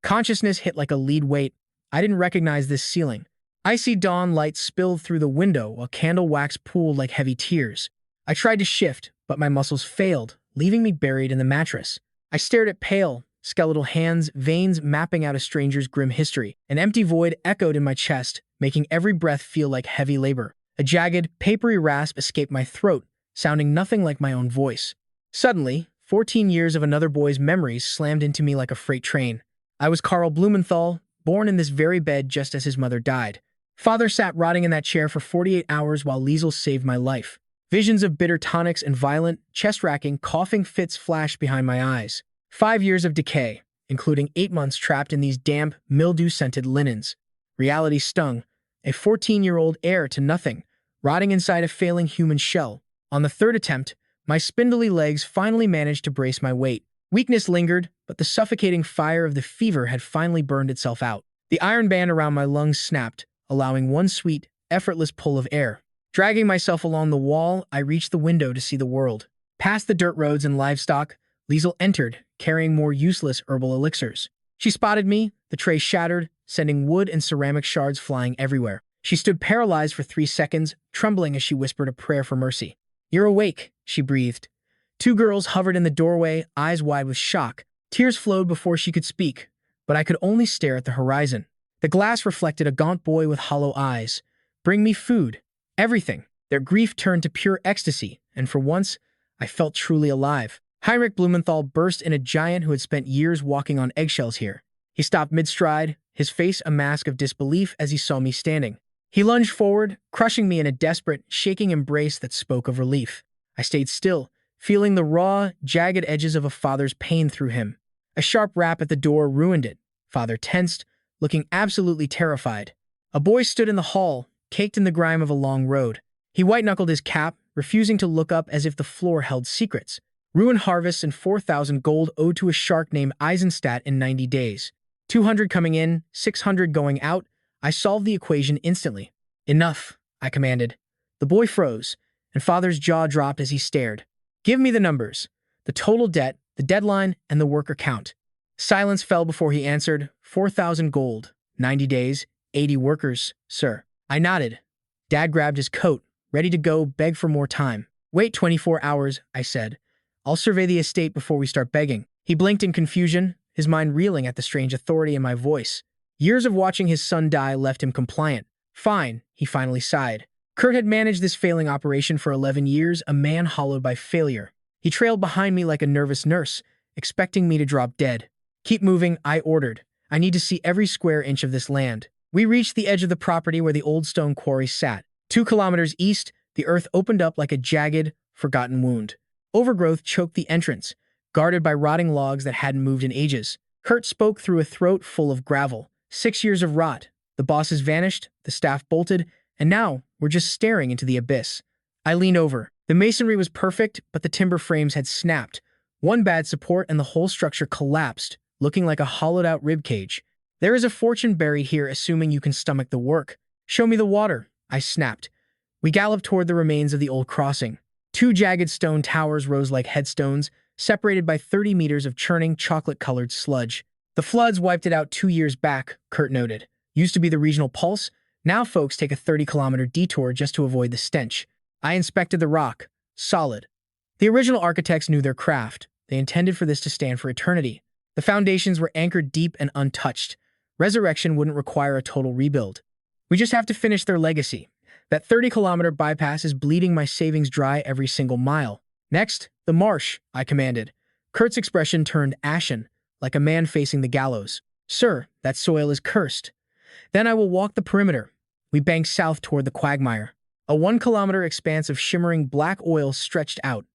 Consciousness hit like a lead weight. I didn't recognize this ceiling. Icy dawn light spilled through the window while candle wax pooled like heavy tears. I tried to shift, but my muscles failed, leaving me buried in the mattress. I stared at pale, skeletal hands, veins mapping out a stranger's grim history. An empty void echoed in my chest, making every breath feel like heavy labor. A jagged, papery rasp escaped my throat, sounding nothing like my own voice. Suddenly, 14 years of another boy's memories slammed into me like a freight train. I was Carl Blumenthal, born in this very bed just as his mother died. Father sat rotting in that chair for 48 hours while Liesel saved my life. Visions of bitter tonics and violent, chest-racking, coughing fits flashed behind my eyes. 5 years of decay, including 8 months trapped in these damp, mildew-scented linens. Reality stung. A 14-year-old heir to nothing, rotting inside a failing human shell. On the third attempt, my spindly legs finally managed to brace my weight. Weakness lingered, but the suffocating fire of the fever had finally burned itself out. The iron band around my lungs snapped, allowing one sweet, effortless pull of air. Dragging myself along the wall, I reached the window to see the world. Past the dirt roads and livestock, Liesel entered, carrying more useless herbal elixirs. She spotted me, the tray shattered, sending wood and ceramic shards flying everywhere. She stood paralyzed for 3 seconds, trembling as she whispered a prayer for mercy. "You're awake," she breathed. 2 girls hovered in the doorway, eyes wide with shock. Tears flowed before she could speak, but I could only stare at the horizon. The glass reflected a gaunt boy with hollow eyes. "Bring me food." Everything. Their grief turned to pure ecstasy, and for once, I felt truly alive. Heinrich Blumenthal burst in, a giant who had spent years walking on eggshells here. He stopped mid-stride, his face a mask of disbelief as he saw me standing. He lunged forward, crushing me in a desperate, shaking embrace that spoke of relief. I stayed still, feeling the raw, jagged edges of a father's pain through him. A sharp rap at the door ruined it. Father tensed, looking absolutely terrified. A boy stood in the hall, caked in the grime of a long road. He white-knuckled his cap, refusing to look up as if the floor held secrets. Ruined harvests and 4,000 gold owed to a shark named Eisenstadt in 90 days. 200 coming in, 600 going out. I solved the equation instantly. "Enough," I commanded. The boy froze, and Father's jaw dropped as he stared. "Give me the numbers, the total debt, the deadline, and the worker count." Silence fell before he answered. 4,000 gold, 90 days, 80 workers, sir. I nodded. Dad grabbed his coat, ready to go beg for more time. "Wait 24 hours, I said. "I'll survey the estate before we start begging." He blinked in confusion, his mind reeling at the strange authority in my voice. Years of watching his son die left him compliant. "Fine," he finally sighed. Kurt had managed this failing operation for 11 years, a man hollowed by failure. He trailed behind me like a nervous nurse, expecting me to drop dead. "Keep moving," I ordered. "I need to see every square inch of this land." We reached the edge of the property where the old stone quarry sat. 2 kilometers east, the earth opened up like a jagged, forgotten wound. Overgrowth choked the entrance, guarded by rotting logs that hadn't moved in ages. Kurt spoke through a throat full of gravel. 6 years of rot. The bosses vanished, the staff bolted, and now we're just staring into the abyss. I leaned over. The masonry was perfect, but the timber frames had snapped. One bad support and the whole structure collapsed, looking like a hollowed-out ribcage. "There is a fortune buried here, assuming you can stomach the work." "Show me the water," I snapped. We galloped toward the remains of the old crossing. 2 jagged stone towers rose like headstones, separated by 30 meters of churning, chocolate-colored sludge. "The floods wiped it out 2 years back," Kurt noted. "Used to be the regional pulse. Now folks take a 30-kilometer detour just to avoid the stench." I inspected the rock. Solid. The original architects knew their craft. They intended for this to stand for eternity. The foundations were anchored deep and untouched. Resurrection wouldn't require a total rebuild. We just have to finish their legacy. That 30-kilometer bypass is bleeding my savings dry every single mile. "Next, the marsh," I commanded. Kurt's expression turned ashen, like a man facing the gallows. "Sir, that soil is cursed." "Then I will walk the perimeter." We banked south toward the quagmire. A 1-kilometer expanse of shimmering black oil stretched out,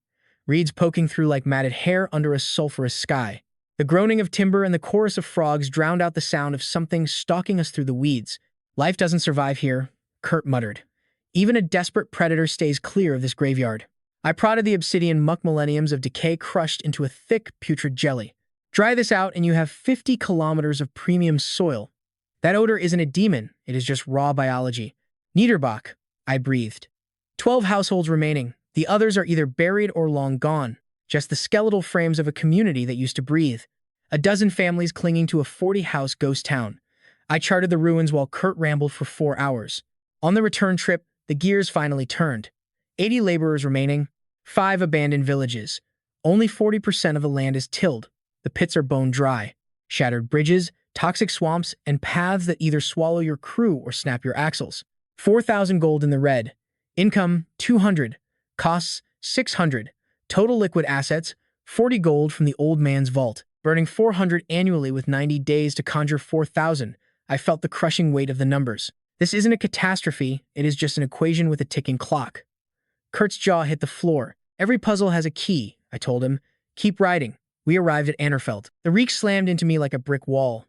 reeds poking through like matted hair under a sulphurous sky. The groaning of timber and the chorus of frogs drowned out the sound of something stalking us through the weeds. "Life doesn't survive here," Kurt muttered. "Even a desperate predator stays clear of this graveyard." I prodded the obsidian muck, millenniums of decay crushed into a thick, putrid jelly. "Dry this out and you have 50 kilometers of premium soil. That odor isn't a demon, it is just raw biology." "Niederbach," I breathed. 12 households remaining. The others are either buried or long gone. Just the skeletal frames of a community that used to breathe. A dozen families clinging to a 40-house ghost town. I charted the ruins while Kurt rambled for 4 hours. On the return trip, the gears finally turned. 80 laborers remaining, 5 abandoned villages. Only 40% of the land is tilled. The pits are bone dry. Shattered bridges, toxic swamps, and paths that either swallow your crew or snap your axles. 4,000 gold in the red. Income, 200. Costs, 600. Total liquid assets, 40 gold from the old man's vault. Burning 400 annually with 90 days to conjure 4,000. I felt the crushing weight of the numbers. This isn't a catastrophe, it is just an equation with a ticking clock. Kurt's jaw hit the floor. Every puzzle has a key, I told him. Keep writing. We arrived at Annerfeld. The reek slammed into me like a brick wall.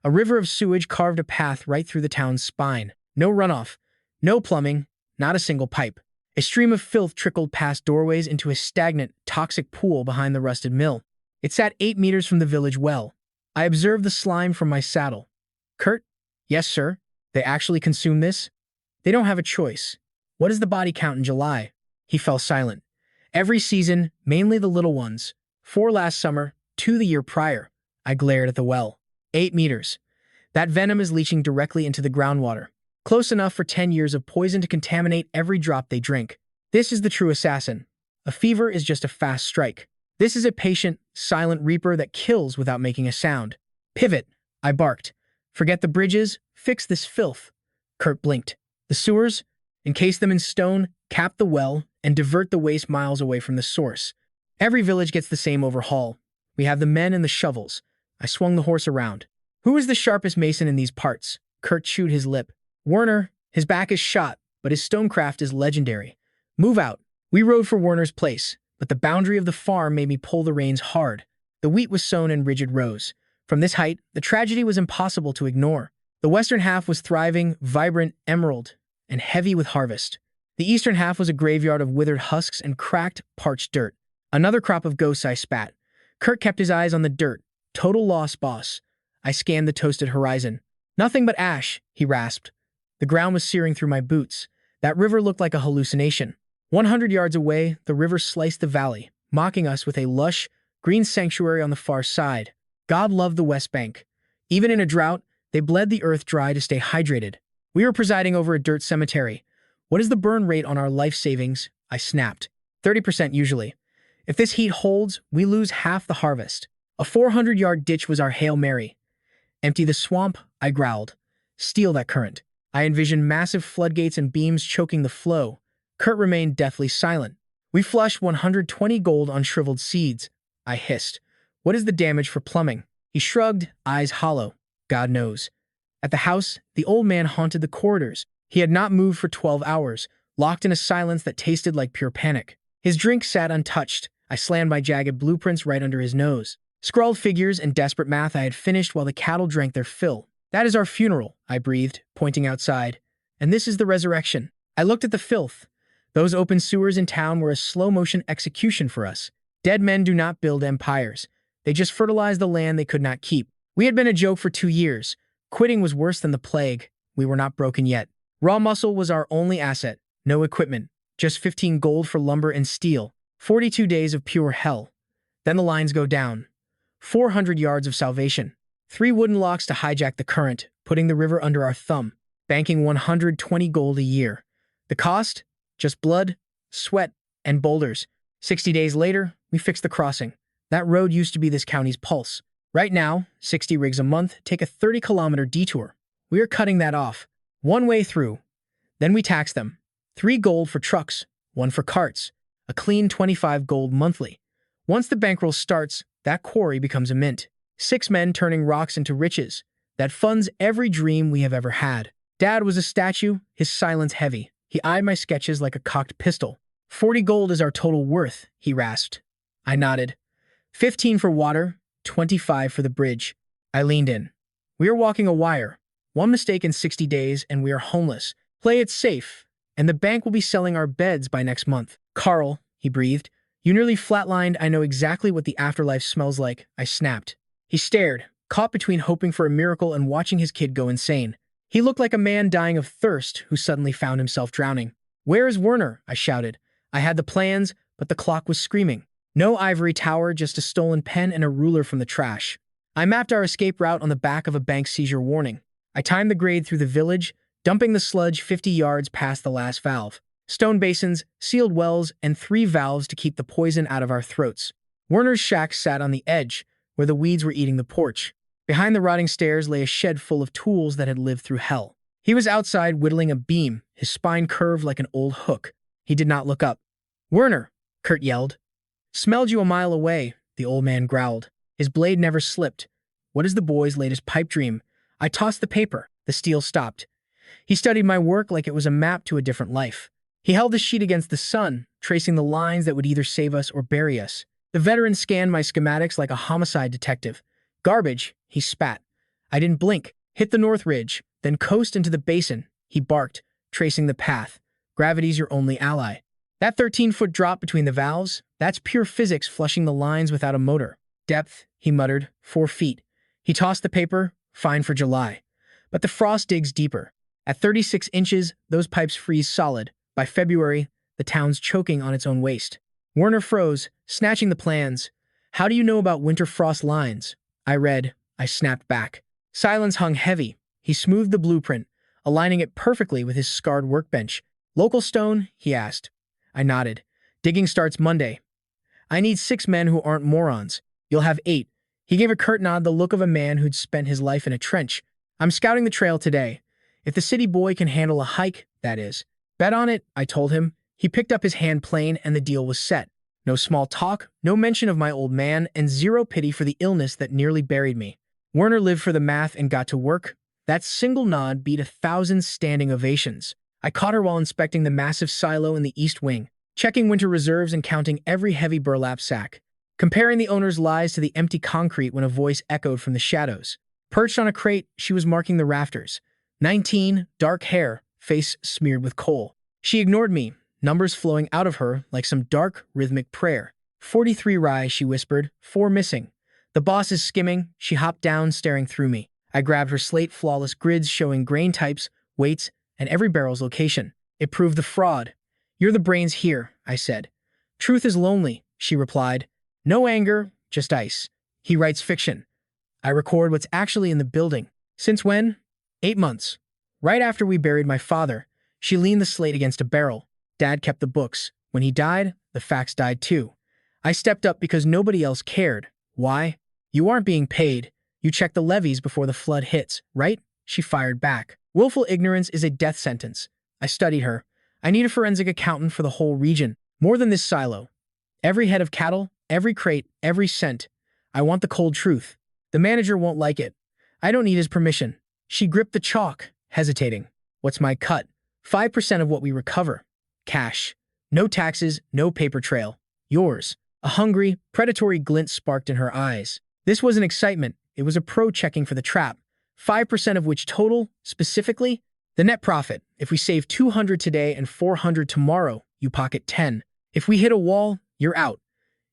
A river of sewage carved a path right through the town's spine. No runoff, no plumbing, not a single pipe. A stream of filth trickled past doorways into a stagnant, toxic pool behind the rusted mill. It sat 8 meters from the village well. I observed the slime from my saddle. Kurt? Yes, sir. They actually consume this? They don't have a choice. What is the body count in July? He fell silent. Every season, mainly the little ones. 4 last summer, 2 the year prior. I glared at the well. 8 meters. That venom is leaching directly into the groundwater. Close enough for 10 years of poison to contaminate every drop they drink. This is the true assassin. A fever is just a fast strike. This is a patient, silent reaper that kills without making a sound. Pivot, I barked. Forget the bridges, fix this filth. Kurt blinked. The sewers? Encase them in stone, cap the well, and divert the waste miles away from the source. Every village gets the same overhaul. We have the men and the shovels. I swung the horse around. Who is the sharpest mason in these parts? Kurt chewed his lip. Werner. His back is shot, but his stonecraft is legendary. Move out. We rode for Werner's place, but the boundary of the farm made me pull the reins hard. The wheat was sown in rigid rows. From this height, the tragedy was impossible to ignore. The western half was thriving, vibrant, emerald, and heavy with harvest. The eastern half was a graveyard of withered husks and cracked, parched dirt. Another crop of ghosts, I spat. Kurt kept his eyes on the dirt. Total loss, boss. I scanned the toasted horizon. Nothing but ash, he rasped. The ground was searing through my boots. That river looked like a hallucination. 100 yards away, the river sliced the valley, mocking us with a lush, green sanctuary on the far side. God loved the West Bank. Even in a drought, they bled the earth dry to stay hydrated. We were presiding over a dirt cemetery. What is the burn rate on our life savings? I snapped. 30% usually. If this heat holds, we lose half the harvest. A 400-yard ditch was our Hail Mary. Empty the swamp, I growled. Steal that current. I envisioned massive floodgates and beams choking the flow. Kurt remained deathly silent. We flushed 120 gold on shriveled seeds. I hissed. What is the damage for plumbing? He shrugged, eyes hollow. God knows. At the house, the old man haunted the corridors. He had not moved for 12 hours, locked in a silence that tasted like pure panic. His drink sat untouched. I slammed my jagged blueprints right under his nose. Scrawled figures and desperate math I had finished while the cattle drank their fill. That is our funeral, I breathed, pointing outside. And this is the resurrection. I looked at the filth. Those open sewers in town were a slow-motion execution for us. Dead men do not build empires. They just fertilize the land they could not keep. We had been a joke for 2 years. Quitting was worse than the plague. We were not broken yet. Raw muscle was our only asset. No equipment. Just 15 gold for lumber and steel. 42 days of pure hell. Then the lines go down. 400 yards of salvation. 3 wooden locks to hijack the current, putting the river under our thumb. Banking 120 gold a year. The cost? Just blood, sweat, and boulders. 60 days later, we fixed the crossing. That road used to be this county's pulse. Right now, 60 rigs a month take a 30-kilometer detour. We are cutting that off. 1 way through. Then we tax them. 3 gold for trucks, 1 for carts. A clean 25 gold monthly. Once the bankroll starts, that quarry becomes a mint. 6 men turning rocks into riches. That funds every dream we have ever had. Dad was a statue, his silence heavy. He eyed my sketches like a cocked pistol. 40 gold is our total worth, he rasped. I nodded. 15 for water, 25 for the bridge. I leaned in. We are walking a wire. 1 mistake in 60 days and we are homeless. Play it safe, and the bank will be selling our beds by next month. Carl, he breathed. You nearly flatlined. I know exactly what the afterlife smells like, I snapped. He stared, caught between hoping for a miracle and watching his kid go insane. He looked like a man dying of thirst who suddenly found himself drowning. Where is Werner? I shouted. I had the plans, but the clock was screaming. No ivory tower, just a stolen pen and a ruler from the trash. I mapped our escape route on the back of a bank seizure warning. I timed the grade through the village, dumping the sludge 50 yards past the last valve. Stone basins, sealed wells, and 3 valves to keep the poison out of our throats. Werner's shack sat on the edge, where the weeds were eating the porch. Behind the rotting stairs lay a shed full of tools that had lived through hell. He was outside whittling a beam, his spine curved like an old hook. He did not look up. "Werner!" Kurt yelled. "Smelled you a mile away," the old man growled. His blade never slipped. "What is the boy's latest pipe dream?" I tossed the paper. The steel stopped. He studied my work like it was a map to a different life. He held the sheet against the sun, tracing the lines that would either save us or bury us. The veteran scanned my schematics like a homicide detective. "Garbage," he spat. I didn't blink. "Hit the north ridge, then coast into the basin," he barked, tracing the path. "Gravity's your only ally. That 13-foot drop between the valves, that's pure physics flushing the lines without a motor." "Depth," he muttered, 4 feet. He tossed the paper. "Fine for July. But the frost digs deeper. At 36 inches, those pipes freeze solid. By February, the town's choking on its own waste." Werner froze, snatching the plans. "How do you know about winter frost lines?" I read. I snapped back. Silence hung heavy. He smoothed the blueprint, aligning it perfectly with his scarred workbench. "Local stone?" he asked. I nodded. "Digging starts Monday. I need 6 men who aren't morons. You'll have 8. He gave a curt nod, the look of a man who'd spent his life in a trench. "I'm scouting the trail today. If the city boy can handle a hike, that is." "Bet on it," I told him. He picked up his hand plane and the deal was set. No small talk, no mention of my old man, and 0 pity for the illness that nearly buried me. Werner lived for the math and got to work. That single nod beat 1,000 standing ovations. I caught her while inspecting the massive silo in the east wing, checking winter reserves and counting every heavy burlap sack, comparing the owner's lies to the empty concrete when a voice echoed from the shadows. Perched on a crate, she was marking the rafters. 19, dark hair, face smeared with coal. She ignored me, numbers flowing out of her like some dark, rhythmic prayer. 43 rye, she whispered, 4 missing. "The boss is skimming." She hopped down, staring through me. I grabbed her slate, flawless grids showing grain types, weights, and every barrel's location. It proved the fraud. "You're the brains here," I said. "Truth is lonely," she replied. "No anger, just ice. He writes fiction. I record what's actually in the building." "Since when?" 8 months. Right after we buried my father. She leaned the slate against a barrel. "Dad kept the books. When he died, the facts died too." I stepped up because nobody else cared. "Why?" "You aren't being paid. You check the levees before the flood hits, right?" She fired back. "Willful ignorance is a death sentence." I studied her. "I need a forensic accountant for the whole region. More than this silo. Every head of cattle, every crate, every cent. I want the cold truth. The manager won't like it. I don't need his permission." She gripped the chalk, hesitating. "What's my cut?" 5% of what we recover. Cash. No taxes, no paper trail. "Yours." A hungry, predatory glint sparked in her eyes. This wasn't excitement. It was a pro checking for the trap. 5% of which total, specifically, the net profit. If we save 200 today and 400 tomorrow, you pocket 10. If we hit a wall, you're out.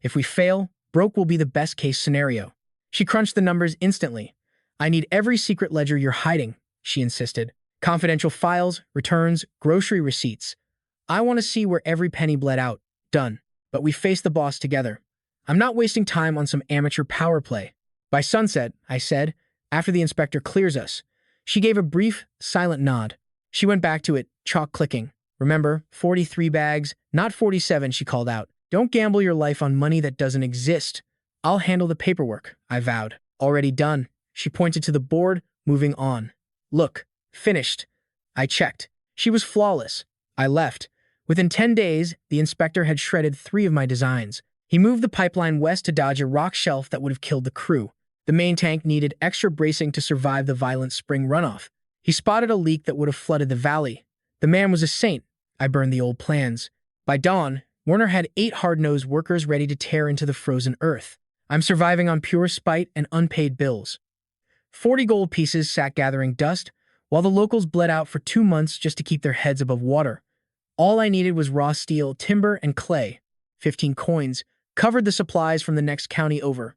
If we fail, broke will be the best case scenario. She crunched the numbers instantly. "I need every secret ledger you're hiding," she insisted. "Confidential files, returns, grocery receipts. I want to see where every penny bled out." Done. But we faced the boss together. "I'm not wasting time on some amateur power play." "By sunset," I said, "after the inspector clears us." She gave a brief, silent nod. She went back to it, chalk clicking. "Remember, 43 bags, not 47, she called out. "Don't gamble your life on money that doesn't exist." "I'll handle the paperwork," I vowed. "Already done." She pointed to the board, moving on. "Look, finished." I checked. She was flawless. I left. Within 10 days, the inspector had shredded 3 of my designs. He moved the pipeline west to dodge a rock shelf that would have killed the crew. The main tank needed extra bracing to survive the violent spring runoff. He spotted a leak that would have flooded the valley. The man was a saint. I burned the old plans. By dawn, Werner had 8 hard-nosed workers ready to tear into the frozen earth. I'm surviving on pure spite and unpaid bills. 40 gold pieces sat gathering dust, while the locals bled out for 2 months just to keep their heads above water. All I needed was raw steel, timber, and clay. 15 coins covered the supplies from the next county over.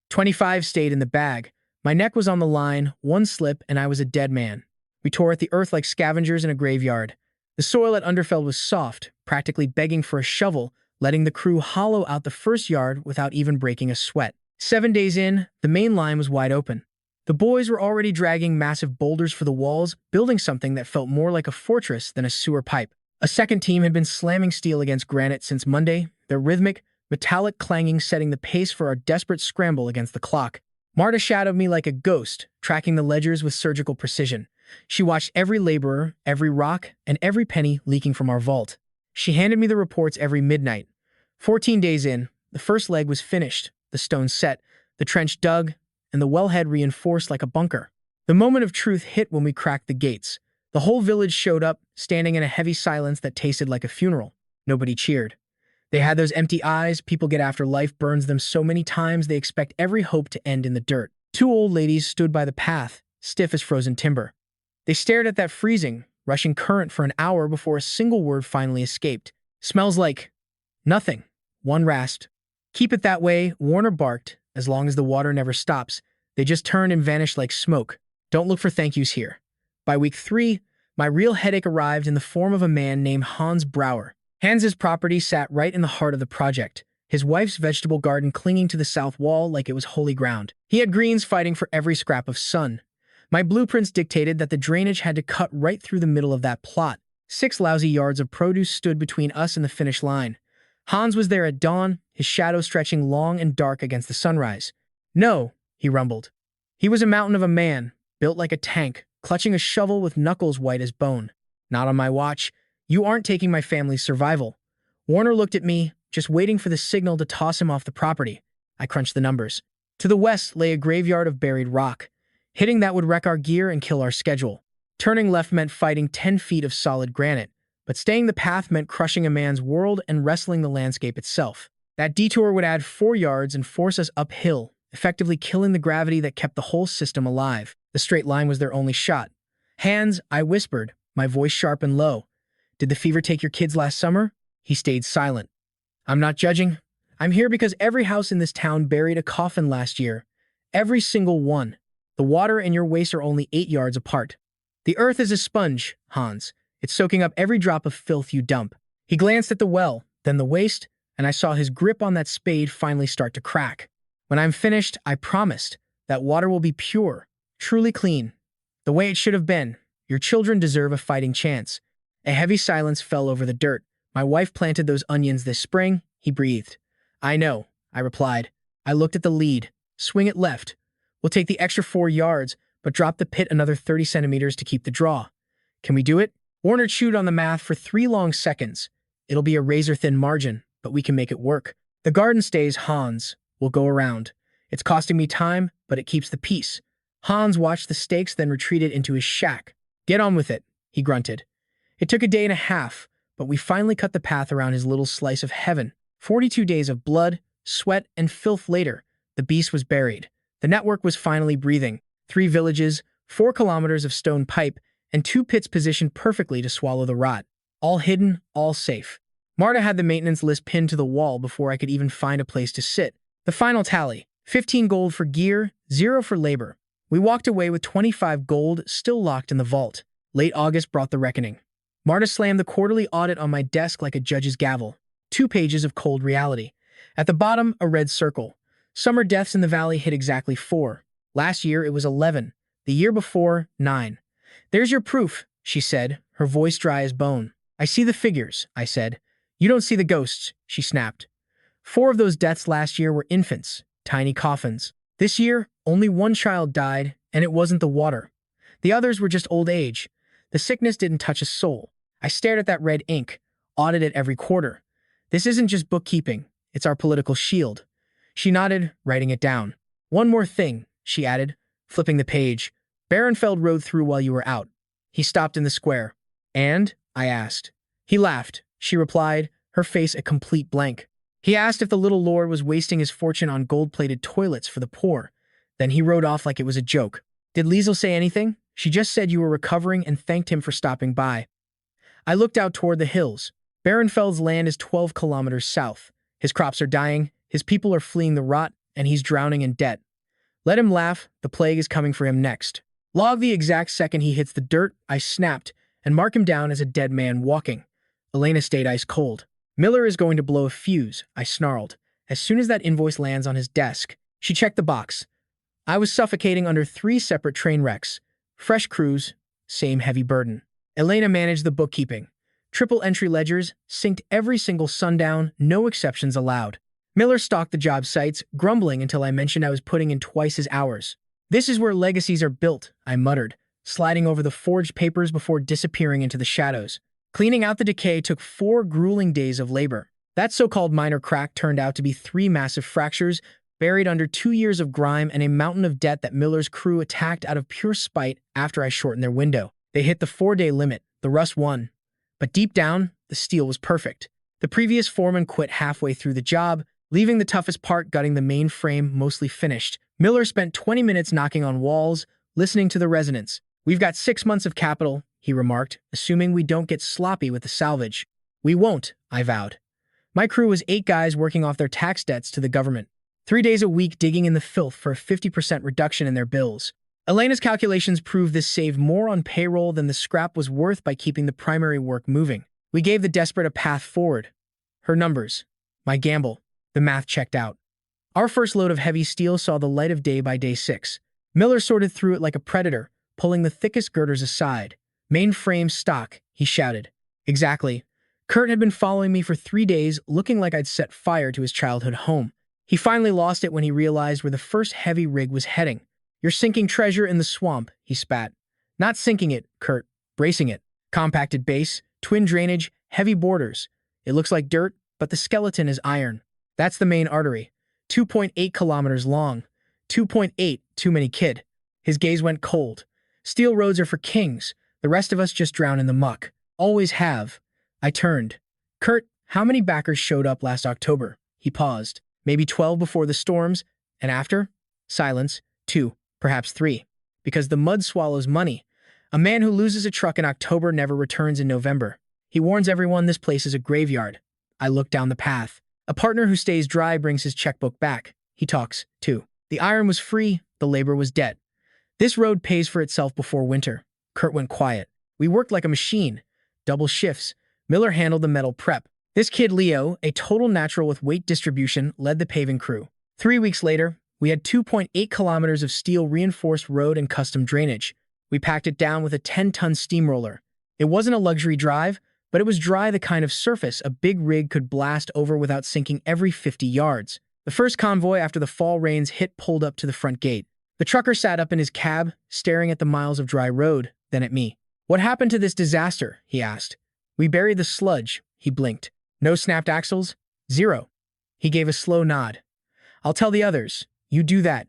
25 stayed in the bag. My neck was on the line, 1 slip, and I was a dead man. We tore at the earth like scavengers in a graveyard. The soil at Underfell was soft, practically begging for a shovel, letting the crew hollow out the first yard without even breaking a sweat. 7 days in, the main line was wide open. The boys were already dragging massive boulders for the walls, building something that felt more like a fortress than a sewer pipe. A second team had been slamming steel against granite since Monday, their rhythmic, metallic clanging setting the pace for our desperate scramble against the clock. Marta shadowed me like a ghost, tracking the ledgers with surgical precision. She watched every laborer, every rock, and every penny leaking from our vault. She handed me the reports every midnight. 14 days in, the first leg was finished, the stones set, the trench dug, and the wellhead reinforced like a bunker. The moment of truth hit when we cracked the gates. The whole village showed up, standing in a heavy silence that tasted like a funeral. Nobody cheered. They had those empty eyes. People get after life burns them so many times they expect every hope to end in the dirt. Two old ladies stood by the path, stiff as frozen timber. They stared at that freezing, rushing current for an hour before a single word finally escaped. "Smells like nothing." One rasped. "Keep it that way," Warner barked. "As long as the water never stops." They just turned and vanished like smoke. "Don't look for thank yous here." By week 3, my real headache arrived in the form of a man named Hans Brauer. Hans's property sat right in the heart of the project, his wife's vegetable garden clinging to the south wall like it was holy ground. He had greens fighting for every scrap of sun. My blueprints dictated that the drainage had to cut right through the middle of that plot. 6 lousy yards of produce stood between us and the finish line. Hans was there at dawn, his shadow stretching long and dark against the sunrise. "No," he rumbled. He was a mountain of a man, built like a tank, clutching a shovel with knuckles white as bone. "Not on my watch. You aren't taking my family's survival." Warner looked at me, just waiting for the signal to toss him off the property. I crunched the numbers. To the west lay a graveyard of buried rock. Hitting that would wreck our gear and kill our schedule. Turning left meant fighting 10 feet of solid granite, but staying the path meant crushing a man's world and wrestling the landscape itself. That detour would add 4 yards and force us uphill, effectively killing the gravity that kept the whole system alive. The straight line was their only shot. "Hans," I whispered, my voice sharp and low. "Did the fever take your kids last summer?" He stayed silent. "I'm not judging. I'm here because every house in this town buried a coffin last year. Every single one. The water and your waste are only 8 yards apart. The earth is a sponge, Hans. It's soaking up every drop of filth you dump." He glanced at the well, then the waste, and I saw his grip on that spade finally start to crack. "When I'm finished, I promised, that water will be pure, truly clean. The way it should have been. Your children deserve a fighting chance." A heavy silence fell over the dirt. "My wife planted those onions this spring," he breathed. "I know," I replied. I looked at the lead. "Swing it left. We'll take the extra 4 yards, but drop the pit another 30 centimeters to keep the draw. Can we do it?" Warner chewed on the math for 3 long seconds. "It'll be a razor-thin margin, but we can make it work. The garden stays, Hans. We'll go around. It's costing me time, but it keeps the peace." Hans watched the stakes, then retreated into his shack. "Get on with it," he grunted. It took a day and a half, but we finally cut the path around his little slice of heaven. 42 days of blood, sweat, and filth later, the beast was buried. The network was finally breathing. 3 villages, 4 kilometers of stone pipe, and 2 pits positioned perfectly to swallow the rot. All hidden, all safe. Marta had the maintenance list pinned to the wall before I could even find a place to sit. The final tally: 15 gold for gear, 0 for labor. We walked away with 25 gold still locked in the vault. Late August brought the reckoning. Marta slammed the quarterly audit on my desk like a judge's gavel. 2 pages of cold reality. At the bottom, a red circle. Summer deaths in the valley hit exactly 4. Last year, it was 11. The year before, 9. "There's your proof," she said, her voice dry as bone. "I see the figures," I said. "You don't see the ghosts," she snapped. 4 of those deaths last year were infants, tiny coffins. This year, only 1 child died, and it wasn't the water. The others were just old age. The sickness didn't touch a soul. I stared at that red ink, audited every quarter. "This isn't just bookkeeping, it's our political shield." She nodded, writing it down. "One more thing," she added, flipping the page. "Barenfeld rode through while you were out." He stopped in the square. "And?" I asked. He laughed. She replied, her face a complete blank. "He asked if the little lord was wasting his fortune on gold-plated toilets for the poor. Then he rode off like it was a joke." "Did Liesel say anything?" "She just said you were recovering and thanked him for stopping by." I looked out toward the hills. Barenfeld's land is 12 kilometers south. His crops are dying, his people are fleeing the rot, and he's drowning in debt. Let him laugh, the plague is coming for him next. Log the exact second he hits the dirt, I snapped, and mark him down as a dead man walking. Elena stayed ice cold. "Miller is going to blow a fuse," I snarled. "As soon as that invoice lands on his desk, She checked the box. I was suffocating under 3 separate train wrecks. Fresh crews, same heavy burden. Elena managed the bookkeeping. Triple entry ledgers, synced every single sundown, no exceptions allowed. Miller stalked the job sites, grumbling until I mentioned I was putting in twice his hours. This is where legacies are built, I muttered, sliding over the forged papers before disappearing into the shadows. Cleaning out the decay took 4 grueling days of labor. That so-called minor crack turned out to be 3 massive fractures, buried under 2 years of grime and a mountain of debt that Miller's crew attacked out of pure spite after I shortened their window. They hit the 4-day limit. The rust won. But deep down, the steel was perfect. The previous foreman quit halfway through the job, leaving the toughest part gutting the main frame mostly finished. Miller spent 20 minutes knocking on walls, listening to the resonance. "We've got 6 months of capital," he remarked, assuming we don't get sloppy with the salvage. "We won't," I vowed. My crew was 8 guys working off their tax debts to the government. 3 days a week digging in the filth for a 50% reduction in their bills. Elena's calculations proved this saved more on payroll than the scrap was worth by keeping the primary work moving. We gave the desperate a path forward. Her numbers. My gamble. The math checked out. Our first load of heavy steel saw the light of day by day 6. Miller sorted through it like a predator, pulling the thickest girders aside. "Mainframe stock," he shouted. Exactly. Kurt had been following me for 3 days, looking like I'd set fire to his childhood home. He finally lost it when he realized where the first heavy rig was heading. "You're sinking treasure in the swamp," he spat. "Not sinking it, Kurt. Bracing it. Compacted base, twin drainage, heavy borders. It looks like dirt, but the skeleton is iron. That's the main artery. 2.8 kilometers long. 2.8, too many, kid." His gaze went cold. "Steel roads are for kings. The rest of us just drown in the muck. Always have." I turned. "Kurt, how many backers showed up last October?" He paused. "Maybe 12 before the storms. And after?" Silence. 2, perhaps 3. Because the mud swallows money. A man who loses a truck in October never returns in November. He warns everyone this place is a graveyard. I look down the path. A partner who stays dry brings his checkbook back. He talks, too. The iron was free, the labor was debt. This road pays for itself before winter. Kurt went quiet. We worked like a machine. Double shifts. Miller handled the metal prep. This kid Leo, a total natural with weight distribution, led the paving crew. 3 weeks later, we had 2.8 kilometers of steel reinforced road and custom drainage. We packed it down with a 10-ton steamroller. It wasn't a luxury drive, but it was dry, the kind of surface a big rig could blast over without sinking every 50 yards. The first convoy after the fall rains hit pulled up to the front gate. The trucker sat up in his cab, staring at the miles of dry road, then at me. "What happened to this disaster?" he asked. "We buried the sludge," he blinked. "No snapped axles?" "Zero." He gave a slow nod. "I'll tell the others. You do that."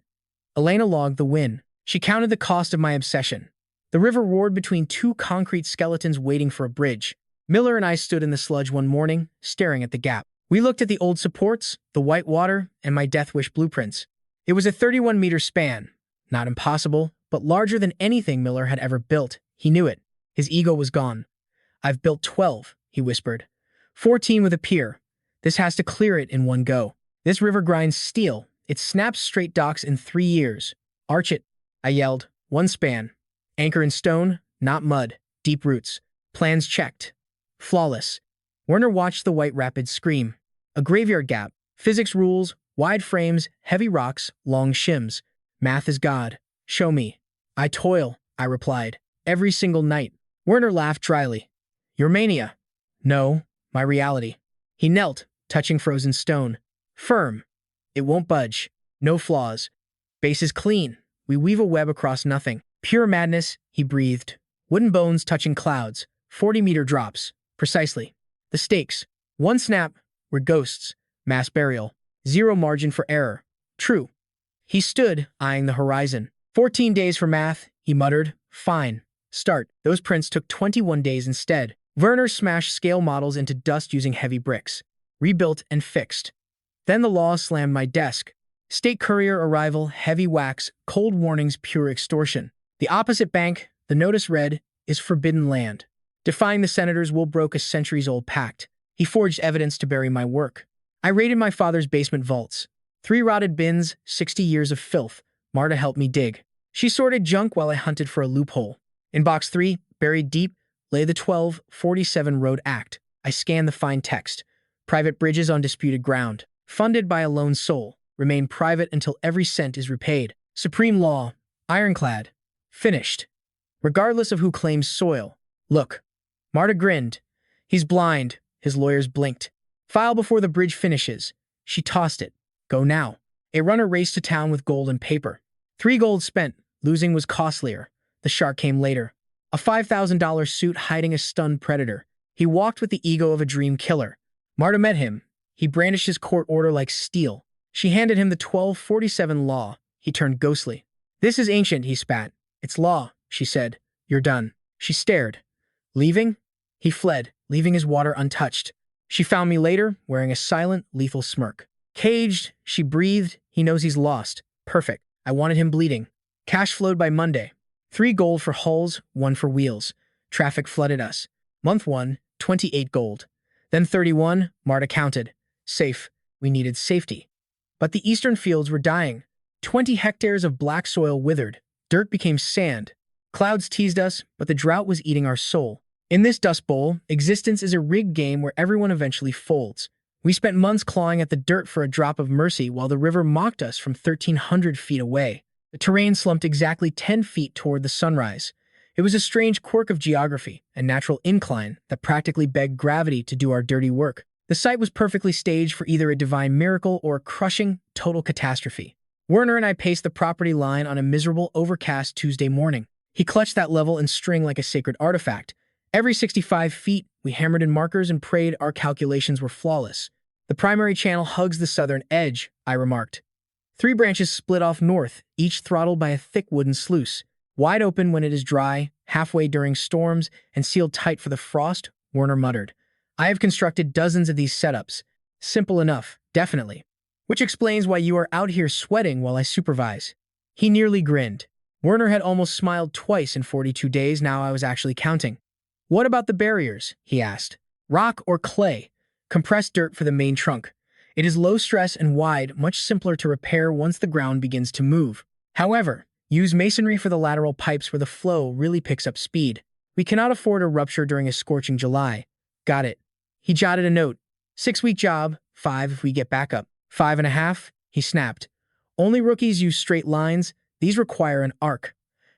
Elena logged the win. She counted the cost of my obsession. The river roared between 2 concrete skeletons waiting for a bridge. Miller and I stood in the sludge one morning, staring at the gap. We looked at the old supports, the white water, and my death wish blueprints. It was a 31-meter span. Not impossible, but larger than anything Miller had ever built. He knew it. His ego was gone. "I've built 12, he whispered. 14 with a pier. This has to clear it in one go. This river grinds steel. It snaps straight docks in 3 years. Arch it," I yelled. "One span. Anchor in stone, not mud. Deep roots. Plans checked. Flawless." Werner watched the white rapids scream. A graveyard gap. Physics rules, wide frames, heavy rocks, long shims. Math is God. "Show me." "I toil," I replied. "Every single night." Werner laughed dryly. "Your mania." "No, my reality." He knelt, touching frozen stone. "Firm. It won't budge. No flaws. Base is clean. We weave a web across nothing. Pure madness," he breathed. "Wooden bones touching clouds. 40-meter drops. Precisely. The stakes. One snap. We're ghosts. Mass burial. Zero margin for error. True." He stood, eyeing the horizon. 14 days for math," he muttered. "Fine. Start." Those prints took 21 days instead. Werner smashed scale models into dust using heavy bricks. Rebuilt and fixed. Then the law slammed my desk. State courier arrival, heavy wax, cold warnings, pure extortion. The opposite bank, the notice read, is forbidden land. Defying the senators will broke a centuries-old pact. He forged evidence to bury my work. I raided my father's basement vaults. 3 rotted bins, 60 years of filth. Marta helped me dig. She sorted junk while I hunted for a loophole. In box 3, buried deep, lay the 1247 Road Act. I scanned the fine text. Private bridges on disputed ground. Funded by a lone soul. remain private until every cent is repaid. Supreme law, ironclad, finished. Regardless of who claims soil. Look. Marta grinned. He's blind, his lawyers blinked. File before the bridge finishes. She tossed it. Go now. A runner raced to town with gold and paper. 3 gold spent. Losing was costlier. The shark came later. A $5,000 suit hiding a stunned predator. He walked with the ego of a dream killer. Marta met him. He brandished his court order like steel. She handed him the 1247 law. He turned ghostly. This is ancient, he spat. It's law, she said. You're done. She stared. Leaving? He fled, leaving his water untouched. She found me later, wearing a silent, lethal smirk. Caged, she breathed. He knows he's lost. Perfect. I wanted him bleeding. Cash flowed by Monday. 3 gold for hulls, 1 for wheels. Traffic flooded us. Month 1, 28 gold. Then 31, Marta counted. Safe. We needed safety. But the eastern fields were dying. 20 hectares of black soil withered. Dirt became sand. Clouds teased us, but the drought was eating our soul. In this dust bowl, existence is a rigged game where everyone eventually folds. We spent months clawing at the dirt for a drop of mercy while the river mocked us from 1,300 feet away. The terrain slumped exactly 10 feet toward the sunrise. It was a strange quirk of geography, a natural incline that practically begged gravity to do our dirty work. The site was perfectly staged for either a divine miracle or a crushing, total catastrophe. Werner and I paced the property line on a miserable, overcast Tuesday morning. He clutched that level and string like a sacred artifact. Every 65 feet, we hammered in markers and prayed our calculations were flawless. The primary channel hugs the southern edge, I remarked. 3 branches split off north, each throttled by a thick wooden sluice. Wide open when it is dry, halfway during storms, and sealed tight for the frost, Werner muttered. I have constructed dozens of these setups. Simple enough, definitely. Which explains why you are out here sweating while I supervise. He nearly grinned. Werner had almost smiled twice in 42 days, now I was actually counting. What about the barriers? He asked. Rock or clay? Compressed dirt for the main trunk. It is low stress and wide, much simpler to repair once the ground begins to move. However, use masonry for the lateral pipes where the flow really picks up speed. We cannot afford a rupture during a scorching July. Got it. He jotted a note. 6-week job, 5 if we get backup. 5.5, he snapped. Only rookies use straight lines. These require an arc.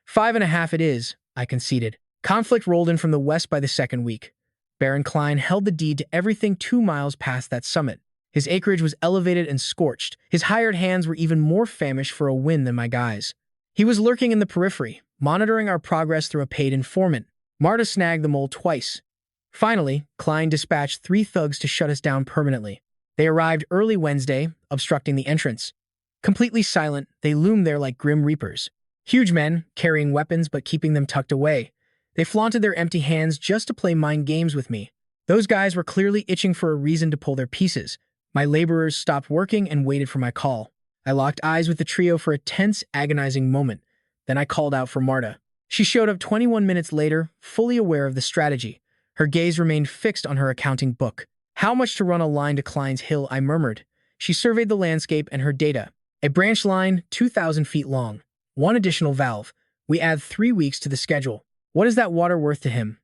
5.5 it is, I conceded. Conflict rolled in from the west by the second week. Baron Klein held the deed to everything 2 miles past that summit. His acreage was elevated and scorched. His hired hands were even more famished for a win than my guys. He was lurking in the periphery, monitoring our progress through a paid informant. Marta snagged the mole twice. Finally, Klein dispatched 3 thugs to shut us down permanently. They arrived early Wednesday, obstructing the entrance. Completely silent, they loomed there like grim reapers. Huge men, carrying weapons but keeping them tucked away. They flaunted their empty hands just to play mind games with me. Those guys were clearly itching for a reason to pull their pieces. My laborers stopped working and waited for my call. I locked eyes with the trio for a tense, agonizing moment. Then I called out for Marta. She showed up 21 minutes later, fully aware of the strategy. Her gaze remained fixed on her accounting book. How much to run a line to Klein's Hill, I murmured. She surveyed the landscape and her data. A branch line, 2,000 feet long. 1 additional valve. We add 3 weeks to the schedule. What is that water worth to him?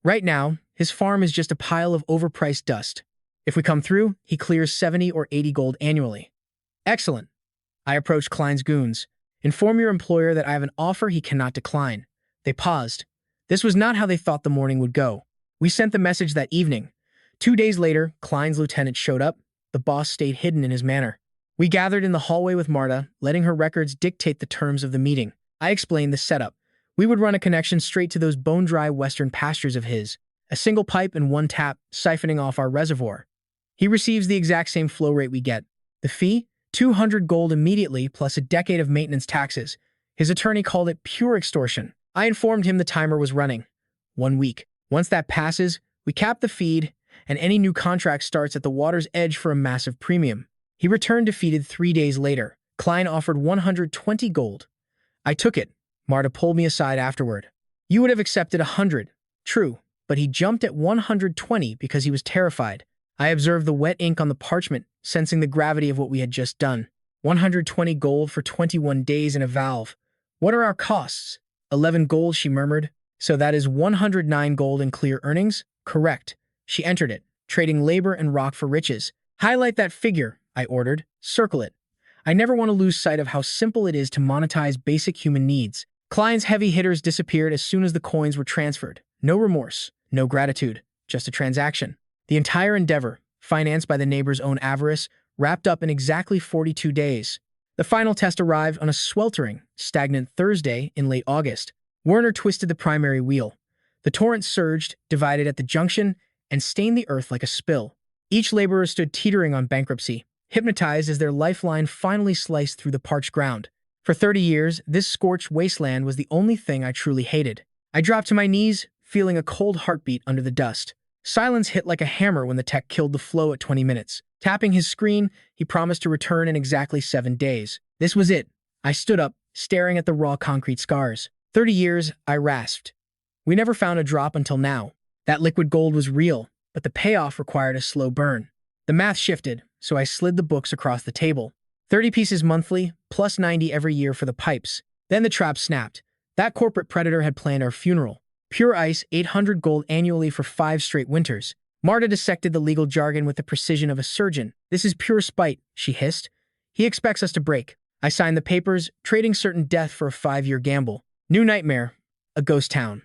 Right now, his farm is just a pile of overpriced dust. If we come through, he clears 70 or 80 gold annually. Excellent. I approached Klein's goons. Inform your employer that I have an offer he cannot decline. They paused. This was not how they thought the morning would go. We sent the message that evening. 2 days later, Klein's lieutenant showed up. The boss stayed hidden in his manner. We gathered in the hallway with Marta, letting her records dictate the terms of the meeting. I explained the setup. We would run a connection straight to those bone-dry western pastures of his. A single pipe and 1 tap, siphoning off our reservoir. He receives the exact same flow rate we get. The fee? 200 gold immediately, plus a decade of maintenance taxes. His attorney called it pure extortion. I informed him the timer was running. 1 week. Once that passes, we cap the feed, and any new contract starts at the water's edge for a massive premium. He returned defeated 3 days later. Klein offered 120 gold. I took it. Marta pulled me aside afterward. You would have accepted 100. True, but he jumped at 120 because he was terrified. I observed the wet ink on the parchment, sensing the gravity of what we had just done. 120 gold for 21 days in a valve. What are our costs? 11 gold, she murmured. So that is 109 gold in clear earnings? Correct. She entered it, trading labor and rock for riches. Highlight that figure, I ordered. Circle it. I never want to lose sight of how simple it is to monetize basic human needs. Klein's heavy hitters disappeared as soon as the coins were transferred. No remorse, no gratitude, just a transaction. The entire endeavor, financed by the neighbor's own avarice, wrapped up in exactly 42 days. The final test arrived on a sweltering, stagnant Thursday in late August. Werner twisted the primary wheel. The torrent surged, divided at the junction, and stained the earth like a spill. Each laborer stood teetering on bankruptcy, hypnotized as their lifeline finally sliced through the parched ground. For 30 years, this scorched wasteland was the only thing I truly hated. I dropped to my knees, feeling a cold heartbeat under the dust. Silence hit like a hammer when the tech killed the flow at 20 minutes. Tapping his screen, he promised to return in exactly 7 days. This was it. I stood up, staring at the raw concrete scars. 30 years, I rasped. We never found a drop until now. That liquid gold was real, but the payoff required a slow burn. The math shifted, so I slid the books across the table. 30 pieces monthly, plus 90 every year for the pipes. Then the trap snapped. That corporate predator had planned our funeral. Pure ice, 800 gold annually for 5 straight winters. Marta dissected the legal jargon with the precision of a surgeon. This is pure spite, she hissed. He expects us to break. I signed the papers, trading certain death for a 5-year gamble. New nightmare. A ghost town.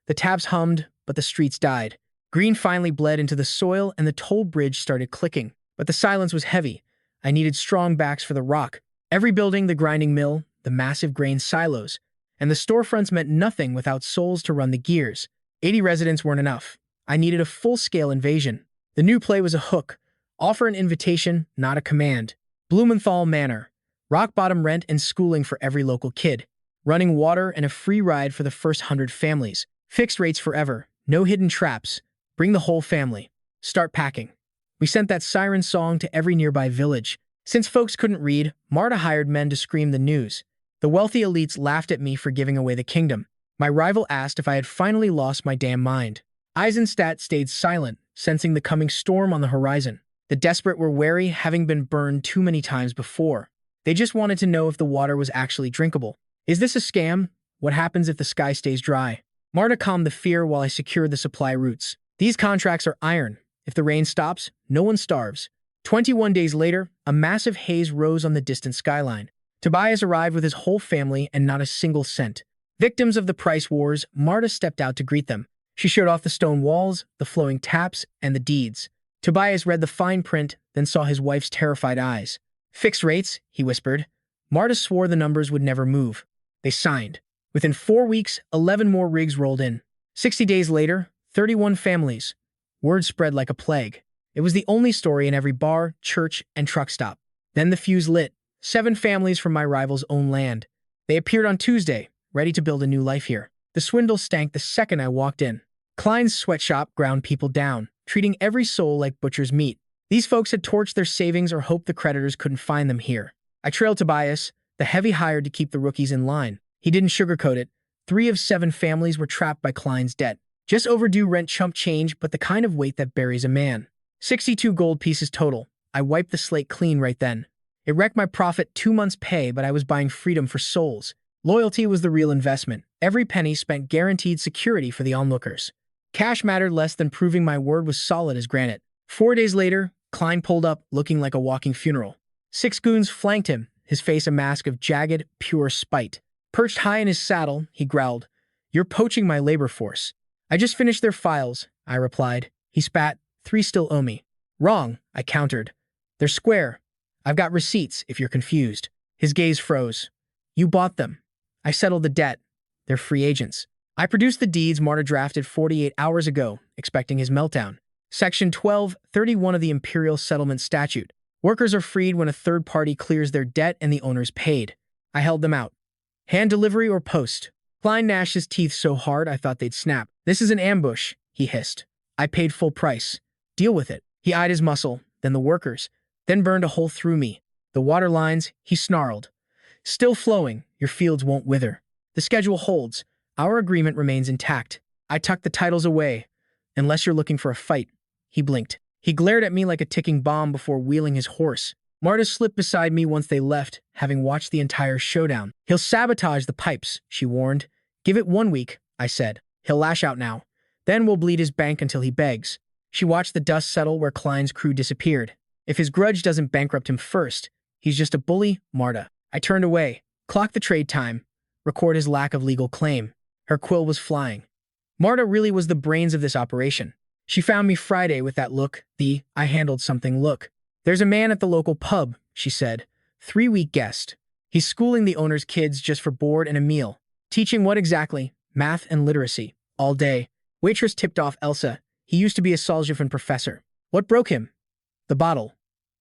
The taps hummed, but the streets died. Green finally bled into the soil and the toll bridge started clicking. But the silence was heavy. I needed strong backs for the rock. Every building, the grinding mill, the massive grain silos, and the storefronts meant nothing without souls to run the gears. 80 residents weren't enough. I needed a full-scale invasion. The new play was a hook. Offer an invitation, not a command. Blumenthal Manor. Rock-bottom rent and schooling for every local kid. Running water and a free ride for the first 100 families. Fixed rates forever. No hidden traps. Bring the whole family. Start packing. We sent that siren song to every nearby village. Since folks couldn't read, Marta hired men to scream the news. The wealthy elites laughed at me for giving away the kingdom. My rival asked if I had finally lost my damn mind. Eisenstadt stayed silent, sensing the coming storm on the horizon. The desperate were wary, having been burned too many times before. They just wanted to know if the water was actually drinkable. Is this a scam? What happens if the sky stays dry? Marta calmed the fear while I secured the supply routes. These contracts are iron. If the rain stops, no one starves. 21 days later, a massive haze rose on the distant skyline. Tobias arrived with his whole family and not a single cent. Victims of the price wars, Marta stepped out to greet them. She showed off the stone walls, the flowing taps, and the deeds. Tobias read the fine print, then saw his wife's terrified eyes. Fixed rates, he whispered. Marta swore the numbers would never move. They signed. Within 4 weeks, 11 more rigs rolled in. 60 days later, 31 families. Word spread like a plague. It was the only story in every bar, church, and truck stop. Then the fuse lit. 7 families from my rival's own land. They appeared on Tuesday, ready to build a new life here. The swindle stank the second I walked in. Klein's sweatshop ground people down, treating every soul like butcher's meat. These folks had torched their savings or hoped the creditors couldn't find them here. I trailed Tobias, the heavy hired to keep the rookies in line. He didn't sugarcoat it. 3 of 7 families were trapped by Klein's debt. Just overdue rent chump change, but the kind of weight that buries a man. 62 gold pieces total. I wiped the slate clean right then. It wrecked my profit 2 months' pay, but I was buying freedom for souls. Loyalty was the real investment. Every penny spent guaranteed security for the onlookers. Cash mattered less than proving my word was solid as granite. 4 days later, Klein pulled up, looking like a walking funeral. 6 goons flanked him, his face a mask of jagged, pure spite. Perched high in his saddle, he growled, "You're poaching my labor force." "I just finished their files," I replied. He spat, "3 still owe me." "Wrong," I countered. "They're square. I've got receipts, if you're confused." His gaze froze. "You bought them. I settled the debt. They're free agents." I produced the deeds Marta drafted 48 hours ago, expecting his meltdown. Section 1231 of the Imperial Settlement Statute. Workers are freed when a third party clears their debt and the owner's paid. I held them out. "Hand delivery or post?" Klein gnashed his teeth so hard I thought they'd snap. "This is an ambush," he hissed. "I paid full price. Deal with it." He eyed his muscle, then the workers, then burned a hole through me. "The water lines," he snarled. "Still flowing. Your fields won't wither. The schedule holds. Our agreement remains intact." I tucked the titles away. "Unless you're looking for a fight." He blinked. He glared at me like a ticking bomb before wheeling his horse. Marta slipped beside me once they left, having watched the entire showdown. "He'll sabotage the pipes," she warned. "Give it 1 week," I said. "He'll lash out now. Then we'll bleed his bank until he begs." She watched the dust settle where Klein's crew disappeared. If his grudge doesn't bankrupt him first, He's just a bully, Marta. I turned away, clocked the trade time, record his lack of legal claim. Her quill was flying. Marta really was the brains of this operation. She found me Friday with that look, the I handled something look. There's a man at the local pub, she said. 3-week guest. He's schooling the owner's kids just for board and a meal. Teaching what exactly? Math and literacy. All day. Waitress tipped off Elsa. He used to be a Solzhenitsyn professor. What broke him? The bottle.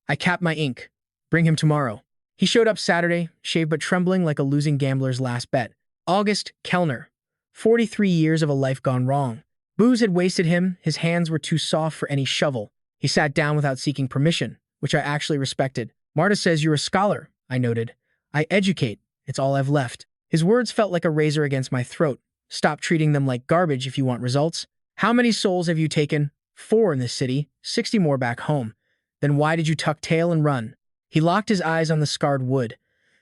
I capped my ink. Bring him tomorrow. He showed up Saturday, shaved but trembling like a losing gambler's last bet. August, Kellner. 43 years of a life gone wrong. Booze had wasted him, his hands were too soft for any shovel. He sat down without seeking permission, which I actually respected. Marta says you're a scholar, I noted. I educate, it's all I've left. His words felt like a razor against my throat. Stop treating them like garbage if you want results. How many souls have you taken? 4 in this city, 60 more back home. Then why did you tuck tail and run? He locked his eyes on the scarred wood.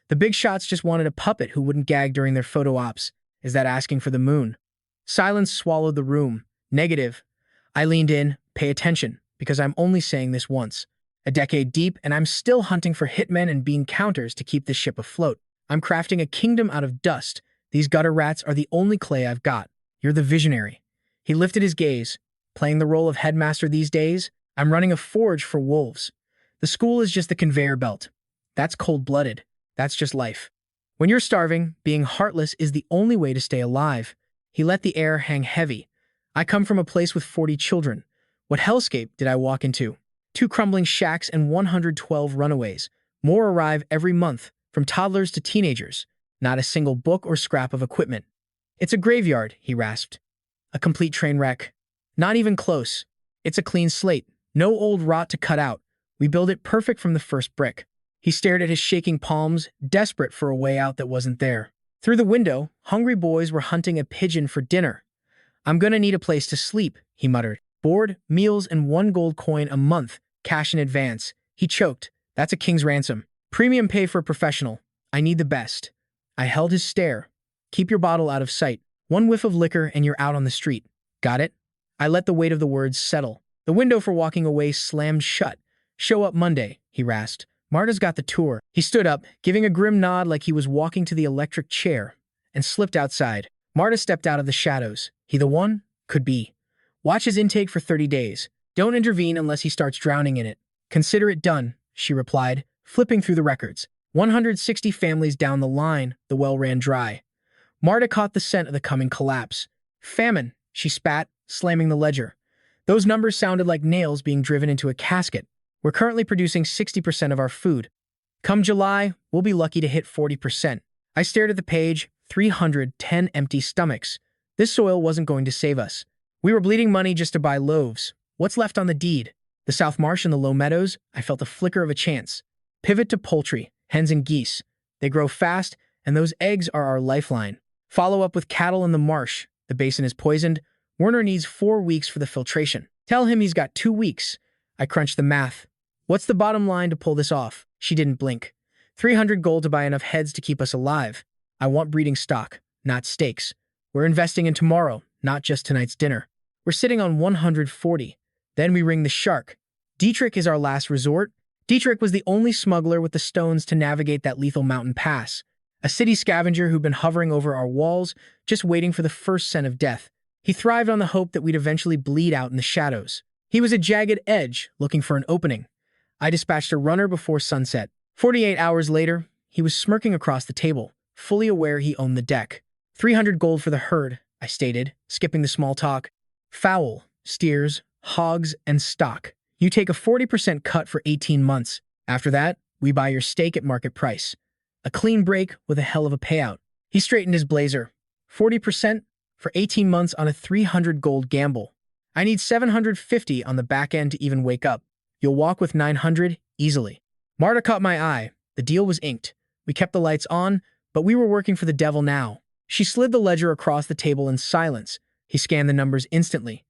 The big shots just wanted a puppet who wouldn't gag during their photo ops. Is that asking for the moon? Silence swallowed the room. Negative. I leaned in, pay attention, because I'm only saying this once. A decade deep, and I'm still hunting for hitmen and bean counters to keep this ship afloat. I'm crafting a kingdom out of dust. These gutter rats are the only clay I've got. You're the visionary. He lifted his gaze. Playing the role of headmaster these days? I'm running a forge for wolves. The school is just the conveyor belt. That's cold-blooded. That's just life. When you're starving, being heartless is the only way to stay alive. He let the air hang heavy. I come from a place with 40 children. What hellscape did I walk into? 2 crumbling shacks and 112 runaways. More arrive every month, from toddlers to teenagers. Not a single book or scrap of equipment. It's a graveyard, he rasped. A complete train wreck. Not even close. It's a clean slate. No old rot to cut out. We build it perfect from the first brick. He stared at his shaking palms, desperate for a way out that wasn't there. Through the window, hungry boys were hunting a pigeon for dinner. I'm gonna need a place to sleep, he muttered. Board, meals, and 1 gold coin a month, cash in advance. He choked. That's a king's ransom. Premium pay for a professional. I need the best. I held his stare. Keep your bottle out of sight. 1 whiff of liquor and you're out on the street. Got it? I let the weight of the words settle. The window for walking away slammed shut. Show up Monday, he rasped. Marta's got the tour. He stood up, giving a grim nod like he was walking to the electric chair, and slipped outside. Marta stepped out of the shadows. He the one? Could be. Watch his intake for 30 days. Don't intervene unless he starts drowning in it. Consider it done, she replied, flipping through the records. 160 families down the line, the well ran dry. Marta caught the scent of the coming collapse. Famine, she spat, slamming the ledger. Those numbers sounded like nails being driven into a casket. We're currently producing 60% of our food. Come July, we'll be lucky to hit 40%. I stared at the page, 310 empty stomachs. This soil wasn't going to save us. We were bleeding money just to buy loaves. What's left on the deed? The South Marsh and the low meadows? I felt a flicker of a chance. Pivot to poultry, hens and geese. They grow fast, and those eggs are our lifeline. Follow up with cattle in the marsh. The basin is poisoned. Werner needs 4 weeks for the filtration. Tell him he's got 2 weeks. I crunched the math. What's the bottom line to pull this off? She didn't blink. 300 gold to buy enough heads to keep us alive. I want breeding stock, not steaks. We're investing in tomorrow, not just tonight's dinner. We're sitting on 140. Then we ring the shark. Dietrich is our last resort. Dietrich was the only smuggler with the stones to navigate that lethal mountain pass. A city scavenger who'd been hovering over our walls, just waiting for the first scent of death. He thrived on the hope that we'd eventually bleed out in the shadows. He was a jagged edge, looking for an opening. I dispatched a runner before sunset. 48 hours later, he was smirking across the table, fully aware he owned the deck. 300 gold for the herd, I stated, skipping the small talk. Fowl, steers, hogs, and stock. You take a 40% cut for 18 months. After that, we buy your steak at market price. A clean break with a hell of a payout. He straightened his blazer. 40% for 18 months on a 300 gold gamble. I need 750 on the back end to even wake up. You'll walk with 900 easily. Marta caught my eye. The deal was inked. We kept the lights on, but we were working for the devil now. She slid the ledger across the table in silence. He scanned the numbers instantly.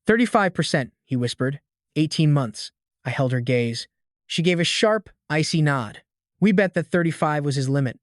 35%, he whispered. 18 months. I held her gaze. She gave a sharp, icy nod. We bet that 35 was his limit.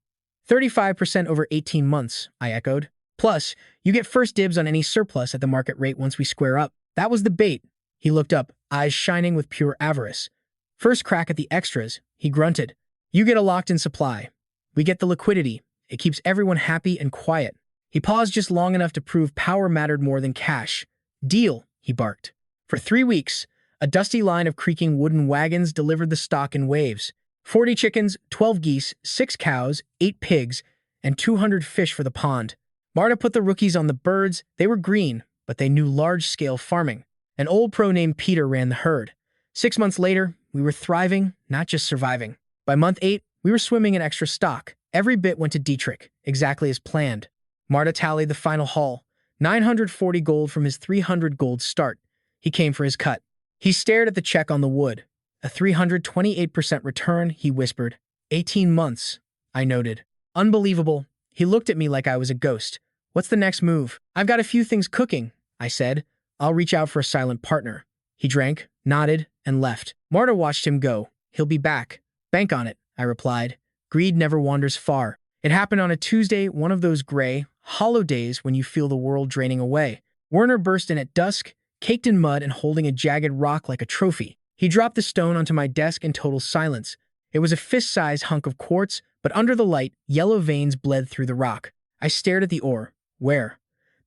35% over 18 months, I echoed. Plus, you get first dibs on any surplus at the market rate once we square up. That was the bait. He looked up, eyes shining with pure avarice. First crack at the extras, he grunted. You get a locked-in supply. We get the liquidity. It keeps everyone happy and quiet. He paused just long enough to prove power mattered more than cash. Deal, he barked. For 3 weeks, a dusty line of creaking wooden wagons delivered the stock in waves. 40 chickens, 12 geese, 6 cows, 8 pigs, and 200 fish for the pond. Marta put the rookies on the birds. They were green, but they knew large-scale farming. An old pro named Peter ran the herd. 6 months later, we were thriving, not just surviving. By month 8, we were swimming in extra stock. Every bit went to Dietrich, exactly as planned. Marta tallied the final haul. 940 gold from his 300 gold start. He came for his cut. He stared at the check on the wood. A 328% return, he whispered. 18 months, I noted. Unbelievable. He looked at me like I was a ghost. What's the next move? I've got a few things cooking, I said. I'll reach out for a silent partner. He drank, nodded, and left. Marta watched him go. He'll be back. Bank on it, I replied. Greed never wanders far. It happened on a Tuesday, one of those gray, hollow days when you feel the world draining away. Werner burst in at dusk, caked in mud and holding a jagged rock like a trophy. He dropped the stone onto my desk in total silence. It was a fist-sized hunk of quartz, but under the light, yellow veins bled through the rock. I stared at the ore. Where?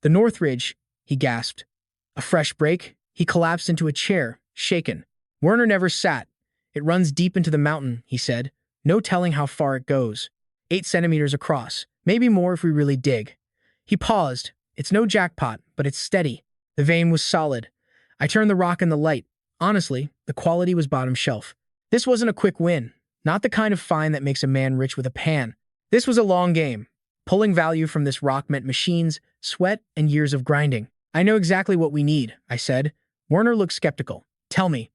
The North Ridge, he gasped. A fresh break? He collapsed into a chair, shaken. Werner never sat. It runs deep into the mountain, he said. No telling how far it goes. 8 centimeters across. Maybe more if we really dig. He paused. It's no jackpot, but it's steady. The vein was solid. I turned the rock in the light. Honestly, the quality was bottom shelf. This wasn't a quick win. Not the kind of find that makes a man rich with a pan. This was a long game. Pulling value from this rock meant machines, sweat, and years of grinding. I know exactly what we need, I said. Werner looked skeptical. Tell me.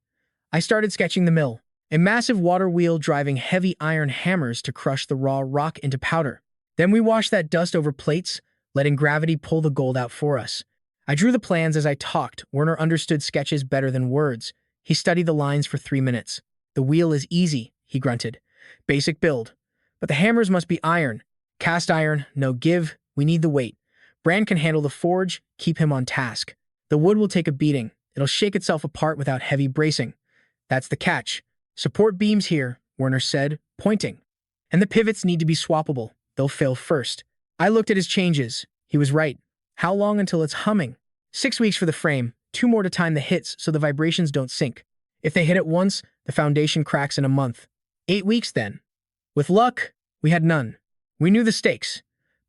I started sketching the mill. A massive water wheel driving heavy iron hammers to crush the raw rock into powder. Then we washed that dust over plates, letting gravity pull the gold out for us. I drew the plans as I talked. Werner understood sketches better than words. He studied the lines for 3 minutes. The wheel is easy, he grunted. Basic build. But the hammers must be iron. Cast iron, no give. We need the weight. Brand can handle the forge, keep him on task. The wood will take a beating. It'll shake itself apart without heavy bracing. That's the catch. Support beams here, Werner said, pointing. And the pivots need to be swappable. They'll fail first. I looked at his changes. He was right. How long until it's humming? 6 weeks for the frame, 2 more to time the hits so the vibrations don't sink. If they hit at once, the foundation cracks in a month. 8 weeks then. With luck, we had none. We knew the stakes.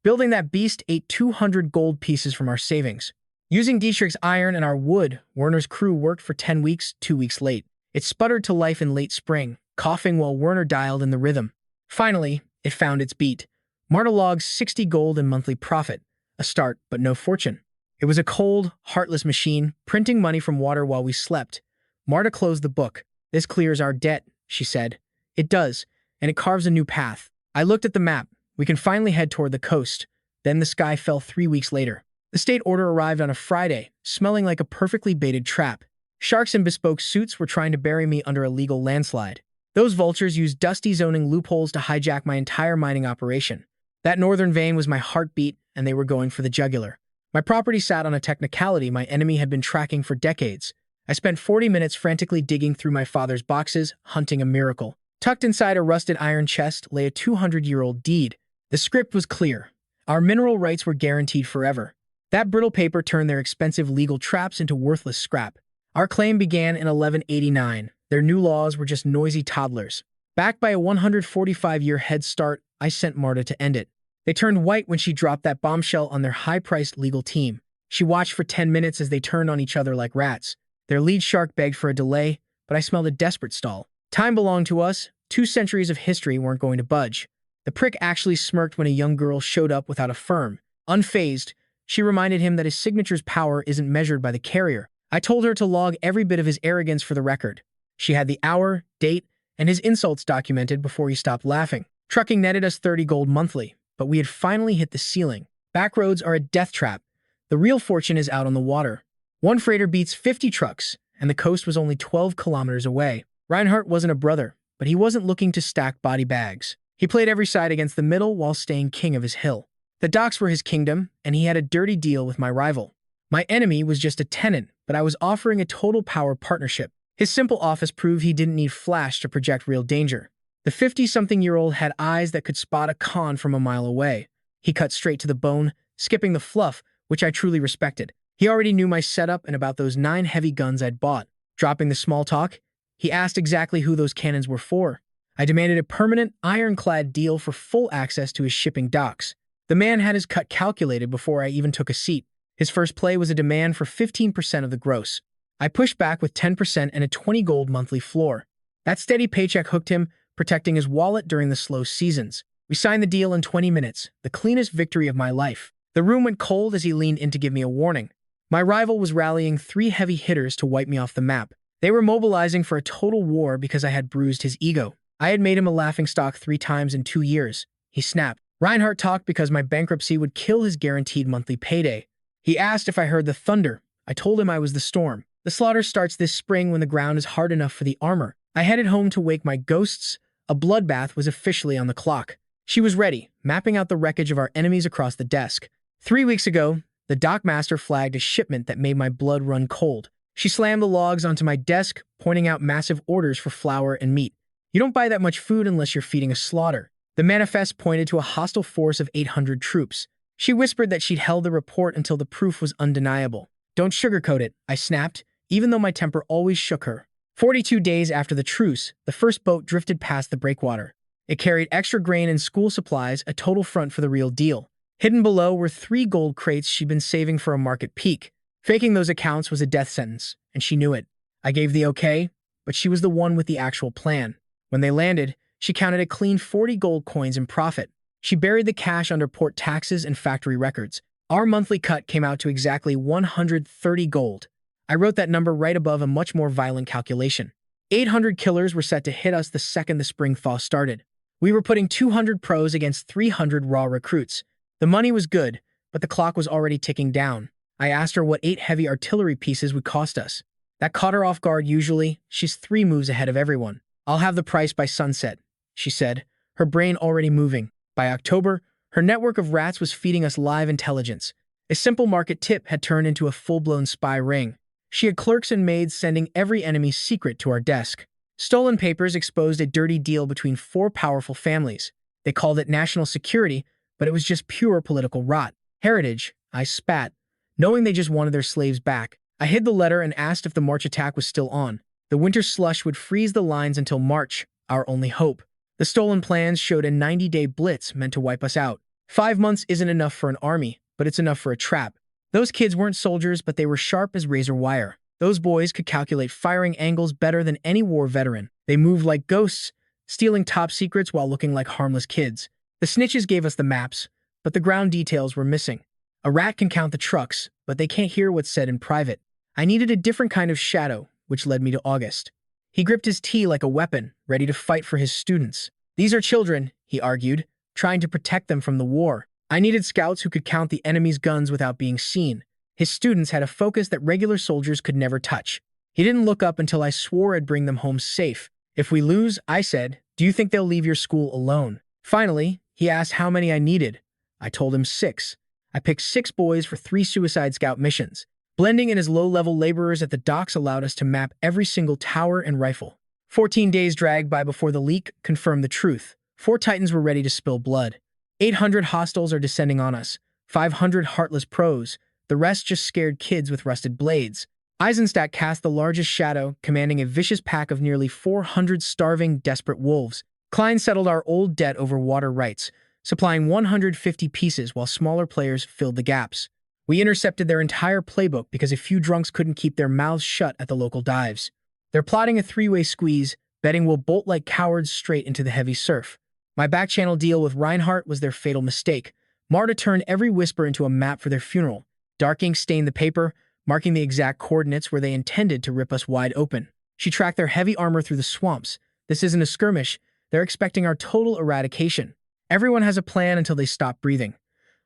Building that beast ate 200 gold pieces from our savings. Using Dietrich's iron and our wood, Werner's crew worked for 10 weeks, 2 weeks late. It sputtered to life in late spring, coughing while Werner dialed in the rhythm. Finally, it found its beat. Marta logged 60 gold in monthly profit. A start, but no fortune. It was a cold, heartless machine, printing money from water while we slept. Marta closed the book. This clears our debt, she said. It does, and it carves a new path. I looked at the map. We can finally head toward the coast. Then the sky fell 3 weeks later. The state order arrived on a Friday, smelling like a perfectly baited trap. Sharks in bespoke suits were trying to bury me under a legal landslide. Those vultures used dusty zoning loopholes to hijack my entire mining operation. That northern vein was my heartbeat, and they were going for the jugular. My property sat on a technicality my enemy had been tracking for decades. I spent 40 minutes frantically digging through my father's boxes, hunting a miracle. Tucked inside a rusted iron chest lay a 200-year-old deed. The script was clear. Our mineral rights were guaranteed forever. That brittle paper turned their expensive legal traps into worthless scrap. Our claim began in 1189. Their new laws were just noisy toddlers. Backed by a 145-year head start, I sent Marta to end it. They turned white when she dropped that bombshell on their high-priced legal team. She watched for 10 minutes as they turned on each other like rats. Their lead shark begged for a delay, but I smelled a desperate stall. Time belonged to us. 2 centuries of history weren't going to budge. The prick actually smirked when a young girl showed up without a firm. Unfazed, she reminded him that his signature's power isn't measured by the carrier. I told her to log every bit of his arrogance for the record. She had the hour, date, and his insults documented before he stopped laughing. Trucking netted us 30 gold monthly, but we had finally hit the ceiling. Back roads are a death trap. The real fortune is out on the water. One freighter beats 50 trucks, and the coast was only 12 kilometers away. Reinhardt wasn't a brother, but he wasn't looking to stack body bags. He played every side against the middle while staying king of his hill. The docks were his kingdom, and he had a dirty deal with my rival. My enemy was just a tenant, but I was offering a total power partnership. His simple office proved he didn't need flash to project real danger. The 50-something-year-old had eyes that could spot a con from a mile away. He cut straight to the bone, skipping the fluff, which I truly respected. He already knew my setup and about those 9 heavy guns I'd bought. Dropping the small talk, he asked exactly who those cannons were for. I demanded a permanent, ironclad deal for full access to his shipping docks. The man had his cut calculated before I even took a seat. His first play was a demand for 15% of the gross. I pushed back with 10% and a 20 gold monthly floor. That steady paycheck hooked him, protecting his wallet during the slow seasons. We signed the deal in 20 minutes, the cleanest victory of my life. The room went cold as he leaned in to give me a warning. My rival was rallying 3 heavy hitters to wipe me off the map. They were mobilizing for a total war because I had bruised his ego. I had made him a laughingstock 3 times in 2 years. He snapped. Reinhardt talked because my bankruptcy would kill his guaranteed monthly payday. He asked if I heard the thunder. I told him I was the storm. The slaughter starts this spring when the ground is hard enough for the armor. I headed home to wake my ghosts. A bloodbath was officially on the clock. She was ready, mapping out the wreckage of our enemies across the desk. 3 weeks ago, the dockmaster flagged a shipment that made my blood run cold. She slammed the logs onto my desk, pointing out massive orders for flour and meat. You don't buy that much food unless you're feeding a slaughter. The manifest pointed to a hostile force of 800 troops. She whispered that she'd held the report until the proof was undeniable. Don't sugarcoat it, I snapped, even though my temper always shook her. 42 days after the truce, the first boat drifted past the breakwater. It carried extra grain and school supplies, a total front for the real deal. Hidden below were 3 gold crates she'd been saving for a market peak. Faking those accounts was a death sentence, and she knew it. I gave the okay, but she was the one with the actual plan. When they landed, she counted a clean 40 gold coins in profit. She buried the cash under port taxes and factory records. Our monthly cut came out to exactly 130 gold. I wrote that number right above a much more violent calculation. 800 killers were set to hit us the second the spring thaw started. We were putting 200 pros against 300 raw recruits. The money was good, but the clock was already ticking down. I asked her what 8 heavy artillery pieces would cost us. That caught her off guard usually. She's 3 moves ahead of everyone. I'll have the price by sunset, she said, her brain already moving. By October, her network of rats was feeding us live intelligence. A simple market tip had turned into a full-blown spy ring. She had clerks and maids sending every enemy's secret to our desk. Stolen papers exposed a dirty deal between 4 powerful families. They called it national security, but it was just pure political rot. Heritage, I spat, knowing they just wanted their slaves back. I hid the letter and asked if the March attack was still on. The winter slush would freeze the lines until March, our only hope. The stolen plans showed a 90-day blitz meant to wipe us out. 5 months isn't enough for an army, but it's enough for a trap. Those kids weren't soldiers, but they were sharp as razor wire. Those boys could calculate firing angles better than any war veteran. They moved like ghosts, stealing top secrets while looking like harmless kids. The snitches gave us the maps, but the ground details were missing. A rat can count the trucks, but they can't hear what's said in private. I needed a different kind of shadow, which led me to August. He gripped his tea like a weapon, ready to fight for his students. These are children, he argued, trying to protect them from the war. I needed scouts who could count the enemy's guns without being seen. His students had a focus that regular soldiers could never touch. He didn't look up until I swore I'd bring them home safe. If we lose, I said, do you think they'll leave your school alone? Finally, he asked how many I needed. I told him 6. I picked 6 boys for 3 suicide scout missions. Blending in as low-level laborers at the docks allowed us to map every single tower and rifle. 14 days dragged by before the leak confirmed the truth. 4 titans were ready to spill blood. 800 hostiles are descending on us. 500 heartless pros. The rest just scared kids with rusted blades. Eisenstadt cast the largest shadow, commanding a vicious pack of nearly 400 starving, desperate wolves. Klein settled our old debt over water rights, supplying 150 pieces while smaller players filled the gaps. We intercepted their entire playbook because a few drunks couldn't keep their mouths shut at the local dives. They're plotting a 3-way squeeze, betting we'll bolt like cowards straight into the heavy surf. My back-channel deal with Reinhardt was their fatal mistake. Marta turned every whisper into a map for their funeral. Dark ink stained the paper, marking the exact coordinates where they intended to rip us wide open. She tracked their heavy armor through the swamps. This isn't a skirmish. They're expecting our total eradication. Everyone has a plan until they stop breathing.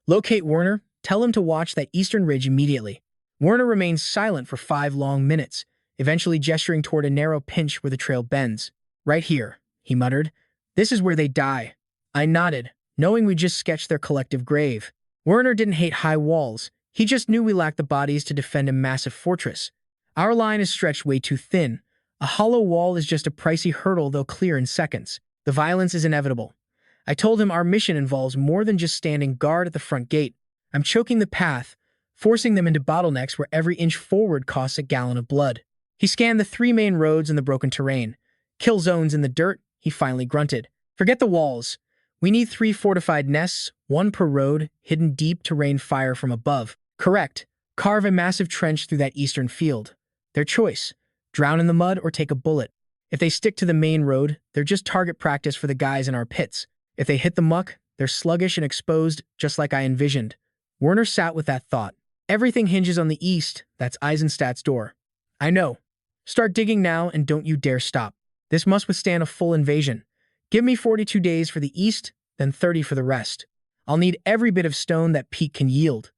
Locate Werner. Tell him to watch that eastern ridge immediately. Werner remained silent for 5 long minutes, eventually gesturing toward a narrow pinch where the trail bends. Right here, he muttered. This is where they die. I nodded, knowing we just sketched their collective grave. Werner didn't hate high walls. He just knew we lacked the bodies to defend a massive fortress. Our line is stretched way too thin. A hollow wall is just a pricey hurdle they'll clear in seconds. The violence is inevitable. I told him our mission involves more than just standing guard at the front gate. I'm choking the path, forcing them into bottlenecks where every inch forward costs a gallon of blood. He scanned the 3 main roads and the broken terrain. Kill zones in the dirt, he finally grunted. Forget the walls. We need 3 fortified nests, 1 per road, hidden deep to rain fire from above. Correct. Carve a massive trench through that eastern field. Their choice. Drown in the mud or take a bullet. If they stick to the main road, they're just target practice for the guys in our pits. If they hit the muck, they're sluggish and exposed, just like I envisioned. Werner sat with that thought. Everything hinges on the east, that's Eisenstadt's door. I know. Start digging now and don't you dare stop. This must withstand a full invasion. Give me 42 days for the east, then 30 for the rest. I'll need every bit of stone that peak can yield.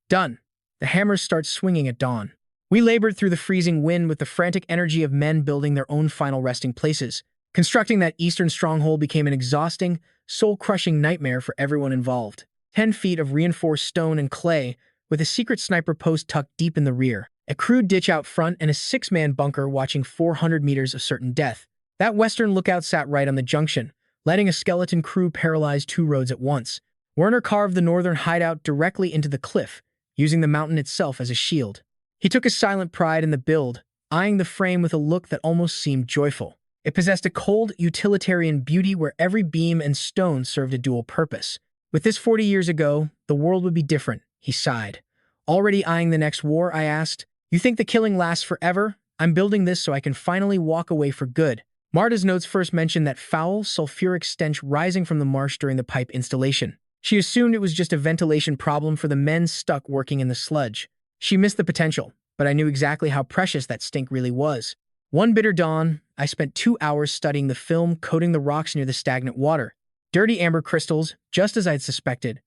Done. The hammers start swinging at dawn. We labored through the freezing wind with the frantic energy of men building their own final resting places. Constructing that eastern stronghold became an exhausting, soul-crushing nightmare for everyone involved. 10 feet of reinforced stone and clay, with a secret sniper post tucked deep in the rear, a crude ditch out front, and a 6-man bunker watching 400 meters of certain death. That western lookout sat right on the junction, letting a skeleton crew paralyze 2 roads at once. Werner carved the northern hideout directly into the cliff, using the mountain itself as a shield. He took a silent pride in the build, eyeing the frame with a look that almost seemed joyful. It possessed a cold, utilitarian beauty where every beam and stone served a dual purpose. With this 40 years ago, the world would be different, he sighed. Already eyeing the next war, I asked, "You think the killing lasts forever? I'm building this so I can finally walk away for good." Marta's notes first mentioned that foul, sulfuric stench rising from the marsh during the pipe installation. She assumed it was just a ventilation problem for the men stuck working in the sludge. She missed the potential, but I knew exactly how precious that stink really was. One bitter dawn, I spent 2 hours studying the film coating the rocks near the stagnant water. Dirty amber crystals, just as I'd suspected.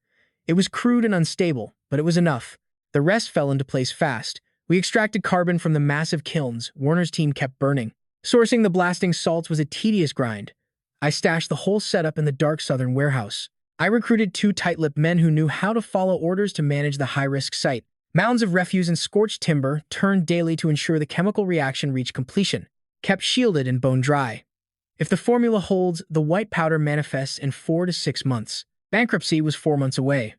It was crude and unstable, but it was enough. The rest fell into place fast. We extracted carbon from the massive kilns Werner's team kept burning. Sourcing the blasting salts was a tedious grind. I stashed the whole setup in the dark southern warehouse. I recruited 2 tight-lipped men who knew how to follow orders to manage the high-risk site. Mounds of refuse and scorched timber turned daily to ensure the chemical reaction reached completion, kept shielded and bone-dry. If the formula holds, the white powder manifests in 4 to 6 months. Bankruptcy was 4 months away.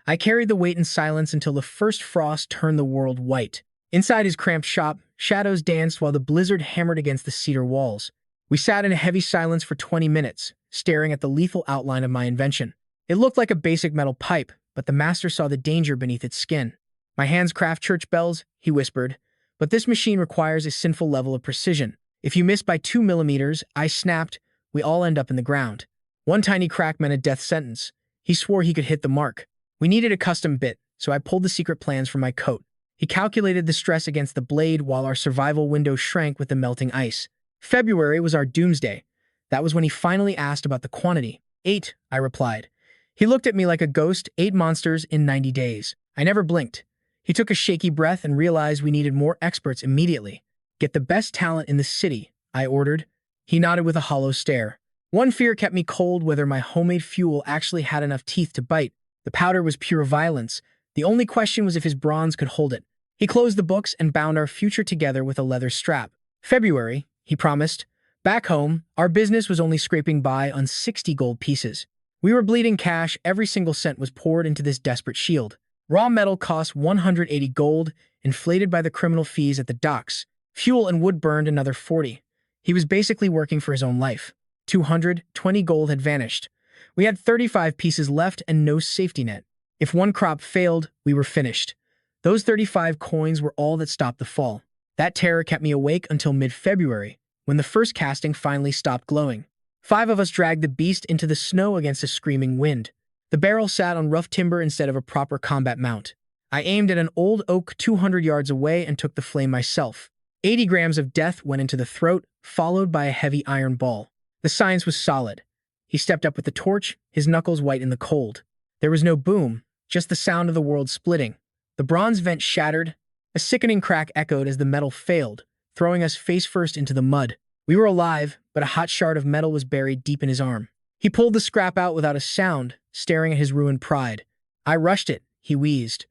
I carried the weight in silence until the first frost turned the world white. Inside his cramped shop, shadows danced while the blizzard hammered against the cedar walls. We sat in a heavy silence for 20 minutes, staring at the lethal outline of my invention. It looked like a basic metal pipe, but the master saw the danger beneath its skin. "My hands craft church bells," he whispered, "but this machine requires a sinful level of precision. If you miss by 2 millimeters, I snapped, we all end up in the ground." One tiny crack meant a death sentence. He swore he could hit the mark. We needed a custom bit, so I pulled the secret plans from my coat. He calculated the stress against the blade while our survival window shrank with the melting ice. February was our doomsday. That was when he finally asked about the quantity. 8, I replied. He looked at me like a ghost, 8 monsters in 90 days. I never blinked. He took a shaky breath and realized we needed more experts immediately. "Get the best talent in the city," I ordered. He nodded with a hollow stare. One fear kept me cold: whether my homemade fuel actually had enough teeth to bite. The powder was pure violence. The only question was if his bronze could hold it. He closed the books and bound our future together with a leather strap. "February," he promised. Back home, our business was only scraping by on 60 gold pieces. We were bleeding cash. Every single cent was poured into this desperate shield. Raw metal cost 180 gold, inflated by the criminal fees at the docks. Fuel and wood burned another 40. He was basically working for his own life. 220 gold had vanished. We had 35 pieces left and no safety net. If one crop failed, we were finished. Those 35 coins were all that stopped the fall. That terror kept me awake until mid-February, when the first casting finally stopped glowing. 5 of us dragged the beast into the snow against a screaming wind. The barrel sat on rough timber instead of a proper combat mount. I aimed at an old oak 200 yards away and took the flame myself. 80 grams of death went into the throat, followed by a heavy iron ball. The science was solid. He stepped up with the torch, his knuckles white in the cold. There was no boom, just the sound of the world splitting. The bronze vent shattered. A sickening crack echoed as the metal failed, throwing us face first into the mud. We were alive, but a hot shard of metal was buried deep in his arm. He pulled the scrap out without a sound, staring at his ruined pride. "I rushed it," he wheezed.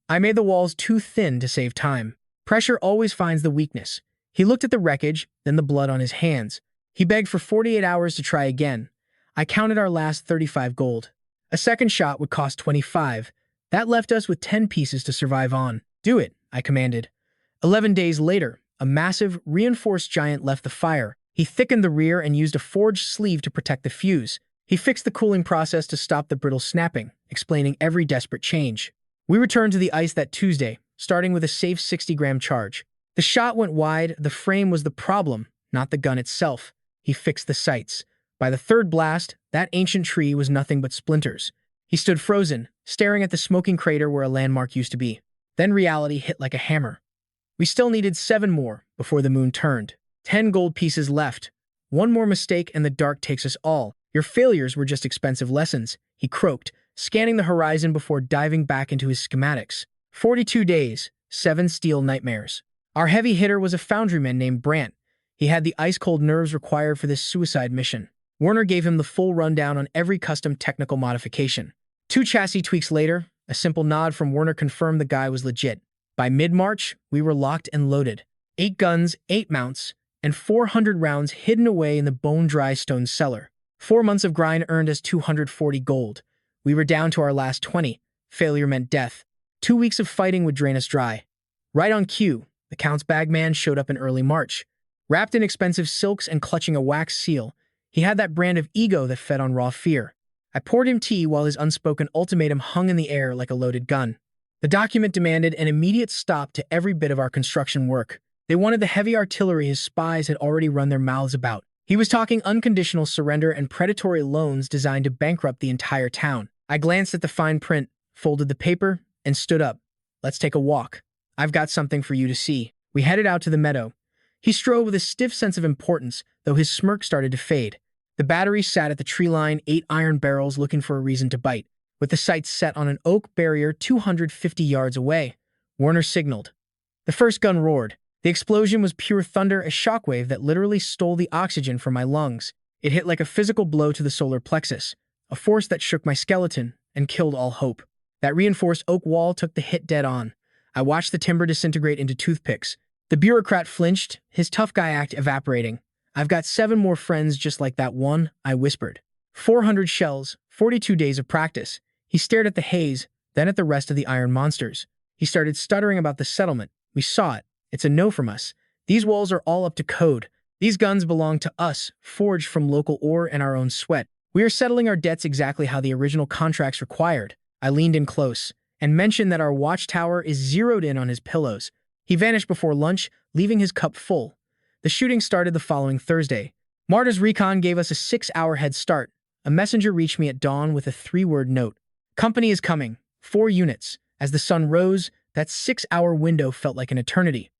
"I made the walls too thin to save time. Pressure always finds the weakness." He looked at the wreckage, then the blood on his hands. He begged for 48 hours to try again. I counted our last 35 gold. A second shot would cost 25. That left us with 10 pieces to survive on. Do it, I commanded. 11 days later, a massive, reinforced giant left the fire. He thickened the rear and used a forged sleeve to protect the fuse. He fixed the cooling process to stop the brittle snapping, explaining every desperate change. We returned to the ice that Tuesday, starting with a safe 60-gram charge. The shot went wide. The frame was the problem, not the gun itself. He fixed the sights. By the third blast, that ancient tree was nothing but splinters. He stood frozen, staring at the smoking crater where a landmark used to be. Then reality hit like a hammer. We still needed 7 more before the moon turned. 10 gold pieces left. One more mistake and the dark takes us all. Your failures were just expensive lessons, he croaked, scanning the horizon before diving back into his schematics. 42 days, 7 steel nightmares. Our heavy hitter was a foundryman named Brant. He had the ice-cold nerves required for this suicide mission. Werner gave him the full rundown on every custom technical modification. 2 chassis tweaks later, a simple nod from Werner confirmed the guy was legit. By mid-March, we were locked and loaded. 8 guns, 8 mounts, and 400 rounds hidden away in the bone-dry stone cellar. 4 months of grind earned us 240 gold. We were down to our last 20. Failure meant death. 2 weeks of fighting would drain us dry. Right on cue, the Count's bagman showed up in early March. Wrapped in expensive silks and clutching a wax seal, he had that brand of ego that fed on raw fear. I poured him tea while his unspoken ultimatum hung in the air like a loaded gun. The document demanded an immediate stop to every bit of our construction work. They wanted the heavy artillery his spies had already run their mouths about. He was talking unconditional surrender and predatory loans designed to bankrupt the entire town. I glanced at the fine print, folded the paper, and stood up. Let's take a walk. I've got something for you to see. We headed out to the meadow. He strode with a stiff sense of importance, though his smirk started to fade. The battery sat at the tree line, 8 iron barrels looking for a reason to bite. With the sights set on an oak barrier 250 yards away, Werner signaled. The first gun roared. The explosion was pure thunder, a shockwave that literally stole the oxygen from my lungs. It hit like a physical blow to the solar plexus, a force that shook my skeleton and killed all hope. That reinforced oak wall took the hit dead on. I watched the timber disintegrate into toothpicks. The bureaucrat flinched, his tough guy act evaporating. I've got 7 more friends just like that one, I whispered. 400 shells, 42 days of practice. He stared at the haze, then at the rest of the iron monsters. He started stuttering about the settlement. We saw it. It's a no from us. These walls are all up to code. These guns belong to us, forged from local ore and our own sweat. We are settling our debts exactly how the original contracts required. I leaned in close and mentioned that our watchtower is zeroed in on his pillows. He vanished before lunch, leaving his cup full. The shooting started the following Thursday. Marta's recon gave us a 6-hour head start. A messenger reached me at dawn with a 3-word note. Company is coming. 4 units. As the sun rose, that 6-hour window felt like an eternity.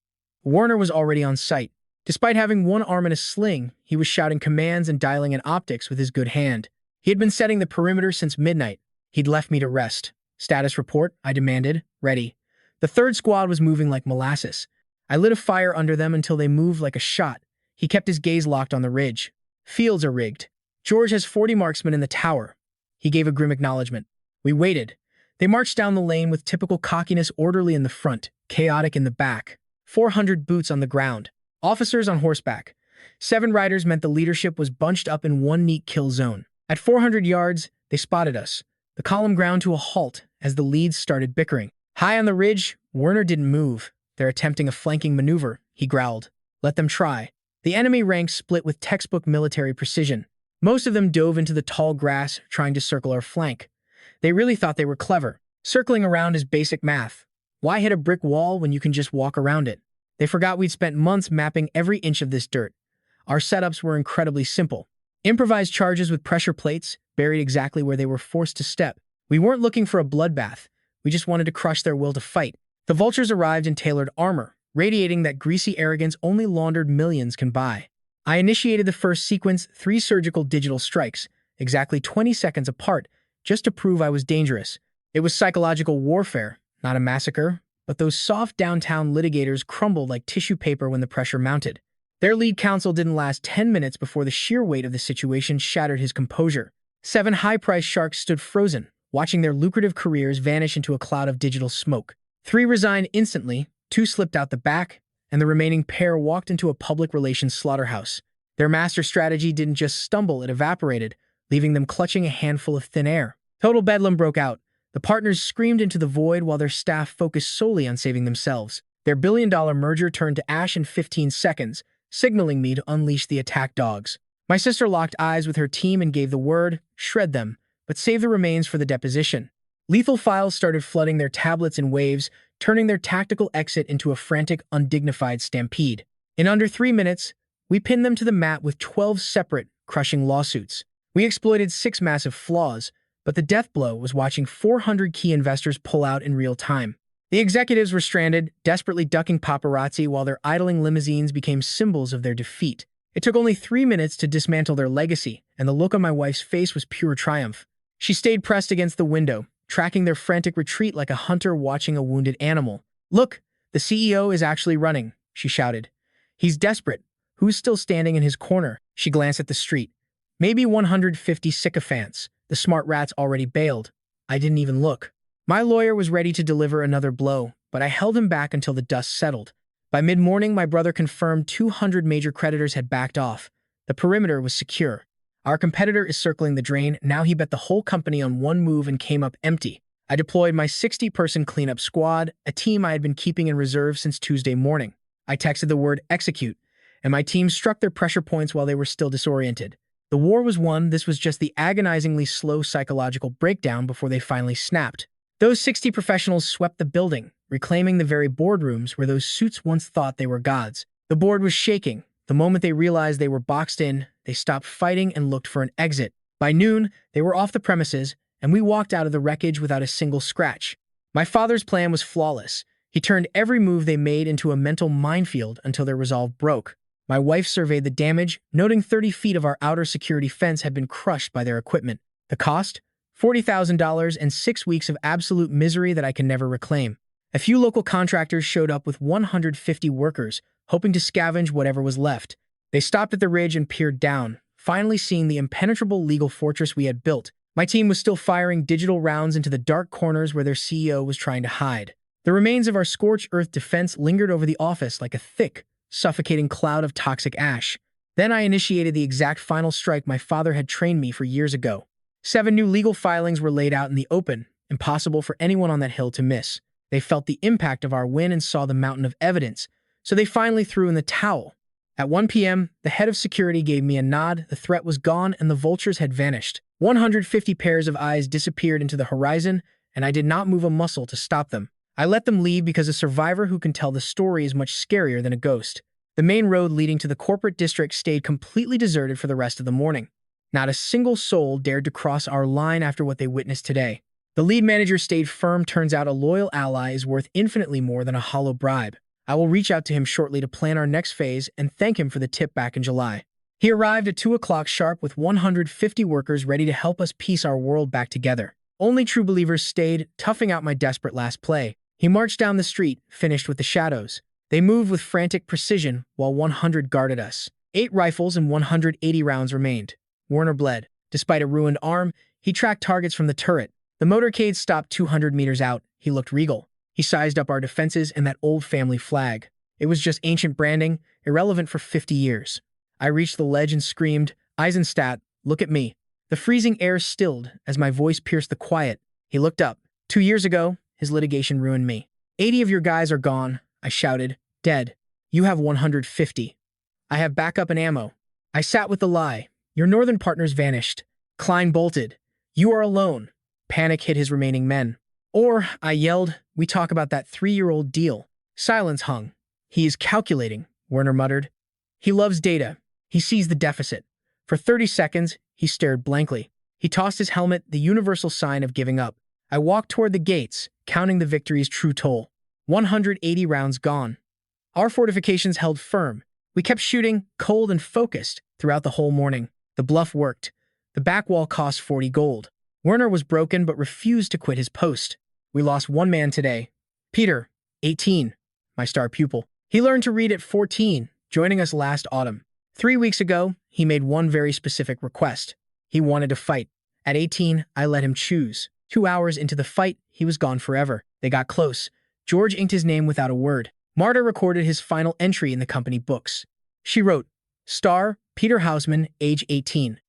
Werner was already on site. Despite having 1 arm in a sling, he was shouting commands and dialing in optics with his good hand. He had been setting the perimeter since midnight. He'd left me to rest. Status report, I demanded. Ready. The 3rd squad was moving like molasses. I lit a fire under them until they moved like a shot. He kept his gaze locked on the ridge. Fields are rigged. George has 40 marksmen in the tower. He gave a grim acknowledgement. We waited. They marched down the lane with typical cockiness, orderly in the front, chaotic in the back. 400 boots on the ground. Officers on horseback. 7 riders meant the leadership was bunched up in one neat kill zone. At 400 yards, they spotted us. The column ground to a halt as the leads started bickering. High on the ridge, Werner didn't move. They're attempting a flanking maneuver, he growled. Let them try. The enemy ranks split with textbook military precision. Most of them dove into the tall grass, trying to circle our flank. They really thought they were clever. Circling around is basic math. Why hit a brick wall when you can just walk around it? They forgot we'd spent months mapping every inch of this dirt. Our setups were incredibly simple. Improvised charges with pressure plates, buried exactly where they were forced to step. We weren't looking for a bloodbath. We just wanted to crush their will to fight. The vultures arrived in tailored armor, radiating that greasy arrogance only laundered millions can buy. I initiated the first sequence, 3 surgical digital strikes, exactly 20 seconds apart, just to prove I was dangerous. It was psychological warfare, not a massacre, but those soft downtown litigators crumbled like tissue paper when the pressure mounted. Their lead counsel didn't last 10 minutes before the sheer weight of the situation shattered his composure. 7 high-priced sharks stood frozen, watching their lucrative careers vanish into a cloud of digital smoke. 3 resigned instantly, 2 slipped out the back, and the remaining pair walked into a public relations slaughterhouse. Their master strategy didn't just stumble, it evaporated, leaving them clutching a handful of thin air. Total bedlam broke out. The partners screamed into the void while their staff focused solely on saving themselves. Their billion-dollar merger turned to ash in 15 seconds, signaling me to unleash the attack dogs. My sister locked eyes with her team and gave the word, shred them, but save the remains for the deposition. Lethal files started flooding their tablets in waves, turning their tactical exit into a frantic, undignified stampede. In under 3 minutes, we pinned them to the mat with 12 separate, crushing lawsuits. We exploited 6 massive flaws, but the death blow was watching 400 key investors pull out in real time. The executives were stranded, desperately ducking paparazzi while their idling limousines became symbols of their defeat. It took only 3 minutes to dismantle their legacy, and the look on my wife's face was pure triumph. She stayed pressed against the window, tracking their frantic retreat like a hunter watching a wounded animal. "Look, the CEO is actually running," she shouted. "He's desperate. Who's still standing in his corner?" She glanced at the street. "Maybe 150 sycophants. The smart rats already bailed." I didn't even look. My lawyer was ready to deliver another blow, but I held him back until the dust settled. By mid-morning, my brother confirmed 200 major creditors had backed off. The perimeter was secure. Our competitor is circling the drain. Now he bet the whole company on one move and came up empty. I deployed my 60-person cleanup squad, a team I had been keeping in reserve since Tuesday morning. I texted the word execute, and my team struck their pressure points while they were still disoriented. The war was won. This was just the agonizingly slow psychological breakdown before they finally snapped. Those 60 professionals swept the building, reclaiming the very boardrooms where those suits once thought they were gods. The board was shaking. The moment they realized they were boxed in, they stopped fighting and looked for an exit. By noon, they were off the premises, and we walked out of the wreckage without a single scratch. My father's plan was flawless. He turned every move they made into a mental minefield until their resolve broke. My wife surveyed the damage, noting 30 feet of our outer security fence had been crushed by their equipment. The cost? $40,000 and 6 weeks of absolute misery that I can never reclaim. A few local contractors showed up with 150 workers, hoping to scavenge whatever was left. They stopped at the ridge and peered down, finally seeing the impenetrable legal fortress we had built. My team was still firing digital rounds into the dark corners where their CEO was trying to hide. The remains of our scorched earth defense lingered over the office like a thick, suffocating cloud of toxic ash. Then I initiated the exact final strike my father had trained me for years ago. 7 new legal filings were laid out in the open, impossible for anyone on that hill to miss. They felt the impact of our win and saw the mountain of evidence, so they finally threw in the towel. At 1 p.m., the head of security gave me a nod, the threat was gone, and the vultures had vanished. 150 pairs of eyes disappeared into the horizon, and I did not move a muscle to stop them. I let them leave because a survivor who can tell the story is much scarier than a ghost. The main road leading to the corporate district stayed completely deserted for the rest of the morning. Not a single soul dared to cross our line after what they witnessed today. The lead manager stayed firm. Turns out a loyal ally is worth infinitely more than a hollow bribe. I will reach out to him shortly to plan our next phase and thank him for the tip back in July. He arrived at 2 o'clock sharp with 150 workers ready to help us piece our world back together. Only true believers stayed, toughing out my desperate last play. He marched down the street, finished with the shadows. They moved with frantic precision while 100 guarded us. 8 rifles and 180 rounds remained. Werner bled. Despite a ruined arm, he tracked targets from the turret. The motorcade stopped 200 meters out. He looked regal. He sized up our defenses and that old family flag. It was just ancient branding, irrelevant for 50 years. I reached the ledge and screamed, "Eisenstadt, look at me." The freezing air stilled as my voice pierced the quiet. He looked up. 2 years ago, his litigation ruined me. 80 of your guys are gone, I shouted. Dead. You have 150. I have backup and ammo. I sat with the lie. Your northern partners vanished. Klein bolted. You are alone. Panic hit his remaining men. Or, I yelled, we talk about that 3-year-old deal. Silence hung. He is calculating, Werner muttered. He loves data. He sees the deficit. For 30 seconds, he stared blankly. He tossed his helmet, the universal sign of giving up. I walked toward the gates, counting the victory's true toll. 180 rounds gone. Our fortifications held firm. We kept shooting, cold and focused, throughout the whole morning. The bluff worked. The back wall cost 40 gold. Werner was broken but refused to quit his post. We lost 1 man today. Peter, 18, my star pupil. He learned to read at 14, joining us last autumn. 3 weeks ago, he made one very specific request. He wanted to fight. At 18, I let him choose. 2 hours into the fight, he was gone forever. They got close. George inked his name without a word. Marta recorded his final entry in the company books. She wrote, Star, Peter Hausman, age 18.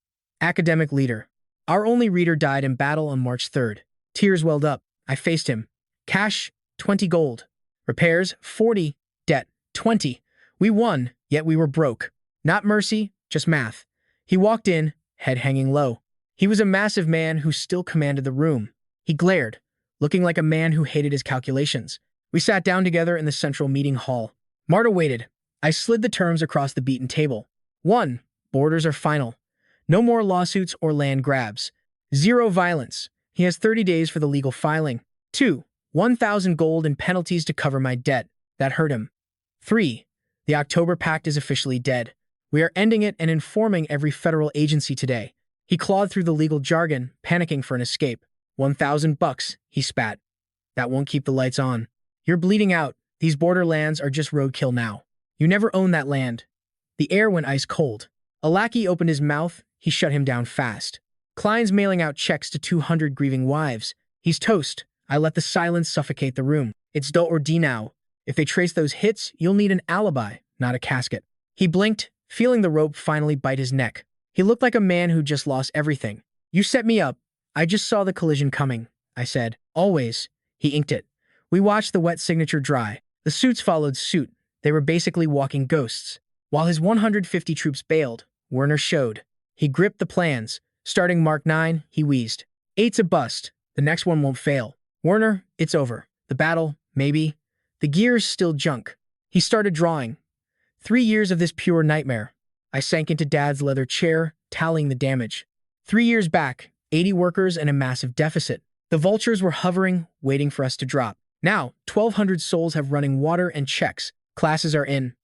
Academic leader. Our only reader died in battle on March 3rd. Tears welled up. I faced him. Cash, 20 gold. Repairs, 40. Debt, 20. We won, yet we were broke. Not mercy, just math. He walked in, head hanging low. He was a massive man who still commanded the room. He glared, looking like a man who hated his calculations. We sat down together in the central meeting hall. Marta waited. I slid the terms across the beaten table. 1. Borders are final. No more lawsuits or land grabs. 0 violence. He has 30 days for the legal filing. 2. 1,000 gold and penalties to cover my debt. That hurt him. 3. The October Pact is officially dead. We are ending it and informing every federal agency today. He clawed through the legal jargon, panicking for an escape. 1,000 bucks, he spat. That won't keep the lights on. You're bleeding out. These borderlands are just roadkill now. You never owned that land. The air went ice cold. A lackey opened his mouth. He shut him down fast. Klein's mailing out checks to 200 grieving wives. He's toast. I let the silence suffocate the room. It's do or die now. If they trace those hits, you'll need an alibi, not a casket. He blinked, feeling the rope finally bite his neck. He looked like a man who just lost everything. You set me up. I just saw the collision coming, I said. Always. He inked it. We watched the wet signature dry. The suits followed suit. They were basically walking ghosts. While his 150 troops bailed, Werner showed. He gripped the plans. Starting Mark 9, he wheezed. 8's a bust. The next one won't fail. Werner, it's over. The battle, maybe. The gear's still junk. He started drawing. 3 years of this pure nightmare. I sank into Dad's leather chair, tallying the damage. 3 years back, 80 workers and a massive deficit. The vultures were hovering, waiting for us to drop. Now, 1,200 souls have running water and checks. Classes are in.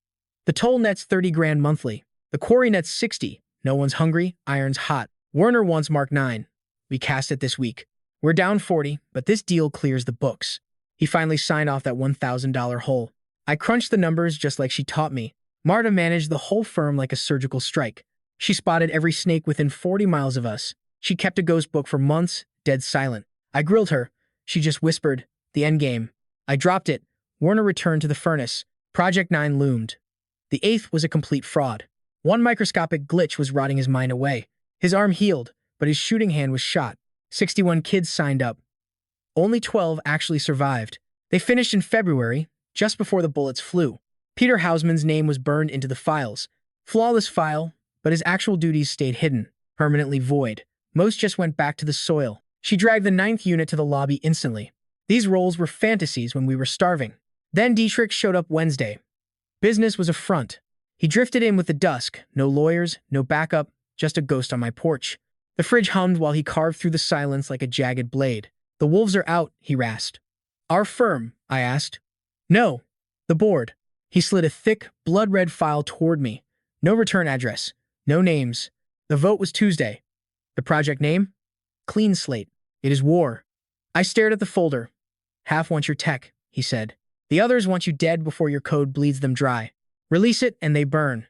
The toll net's 30 grand monthly. The quarry net's 60. No one's hungry, iron's hot. Werner wants Mark 9. We cast it this week. We're down 40, but this deal clears the books. He finally signed off that $1,000 hole. I crunched the numbers just like she taught me. Marta managed the whole firm like a surgical strike. She spotted every snake within 40 miles of us. She kept a ghost book for months, dead silent. I grilled her. She just whispered, the endgame. I dropped it. Werner returned to the furnace. Project 9 loomed. The 8th was a complete fraud. One microscopic glitch was rotting his mind away. His arm healed, but his shooting hand was shot. 61 kids signed up. Only 12 actually survived. They finished in February, just before the bullets flew. Peter Hausman's name was burned into the files. Flawless file, but his actual duties stayed hidden, permanently void. Most just went back to the soil. She dragged the 9th unit to the lobby instantly. These roles were fantasies when we were starving. Then Dietrich showed up Wednesday. Business was a front. He drifted in with the dusk, no lawyers, no backup, just a ghost on my porch. The fridge hummed while he carved through the silence like a jagged blade. The wolves are out, he rasped. Our firm, I asked. No, the board. He slid a thick, blood-red file toward me. No return address. No names. The vote was Tuesday. The project name? Clean slate. It is war. I stared at the folder. Half want your tech, he said. The others want you dead before your code bleeds them dry. Release it and they burn.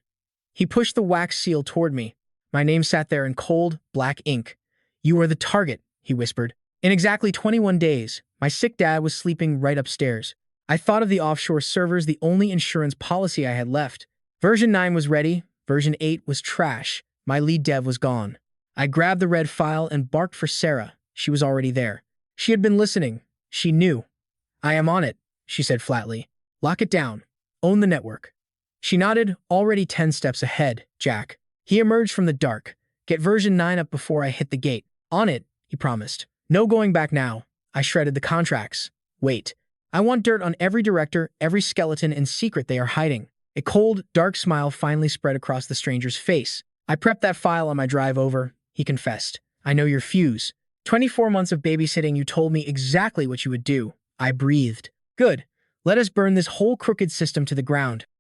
He pushed the wax seal toward me. My name sat there in cold, black ink. You are the target, he whispered. In exactly 21 days, my sick dad was sleeping right upstairs. I thought of the offshore servers, the only insurance policy I had left. Version 9 was ready. Version 8 was trash. My lead dev was gone. I grabbed the red file and barked for Sarah. She was already there. She had been listening. She knew. I am on it, she said flatly. Lock it down. Own the network. She nodded, already 10 steps ahead, Jack. He emerged from the dark. Get version 9 up before I hit the gate. On it, he promised. No going back now. I shredded the contracts. Wait. I want dirt on every director, every skeleton and secret they are hiding. A cold, dark smile finally spread across the stranger's face. I prepped that file on my drive over, he confessed. I know your fuse. 24 months of babysitting, you told me exactly what you would do. I breathed. Good. Let us burn this whole crooked system to the ground.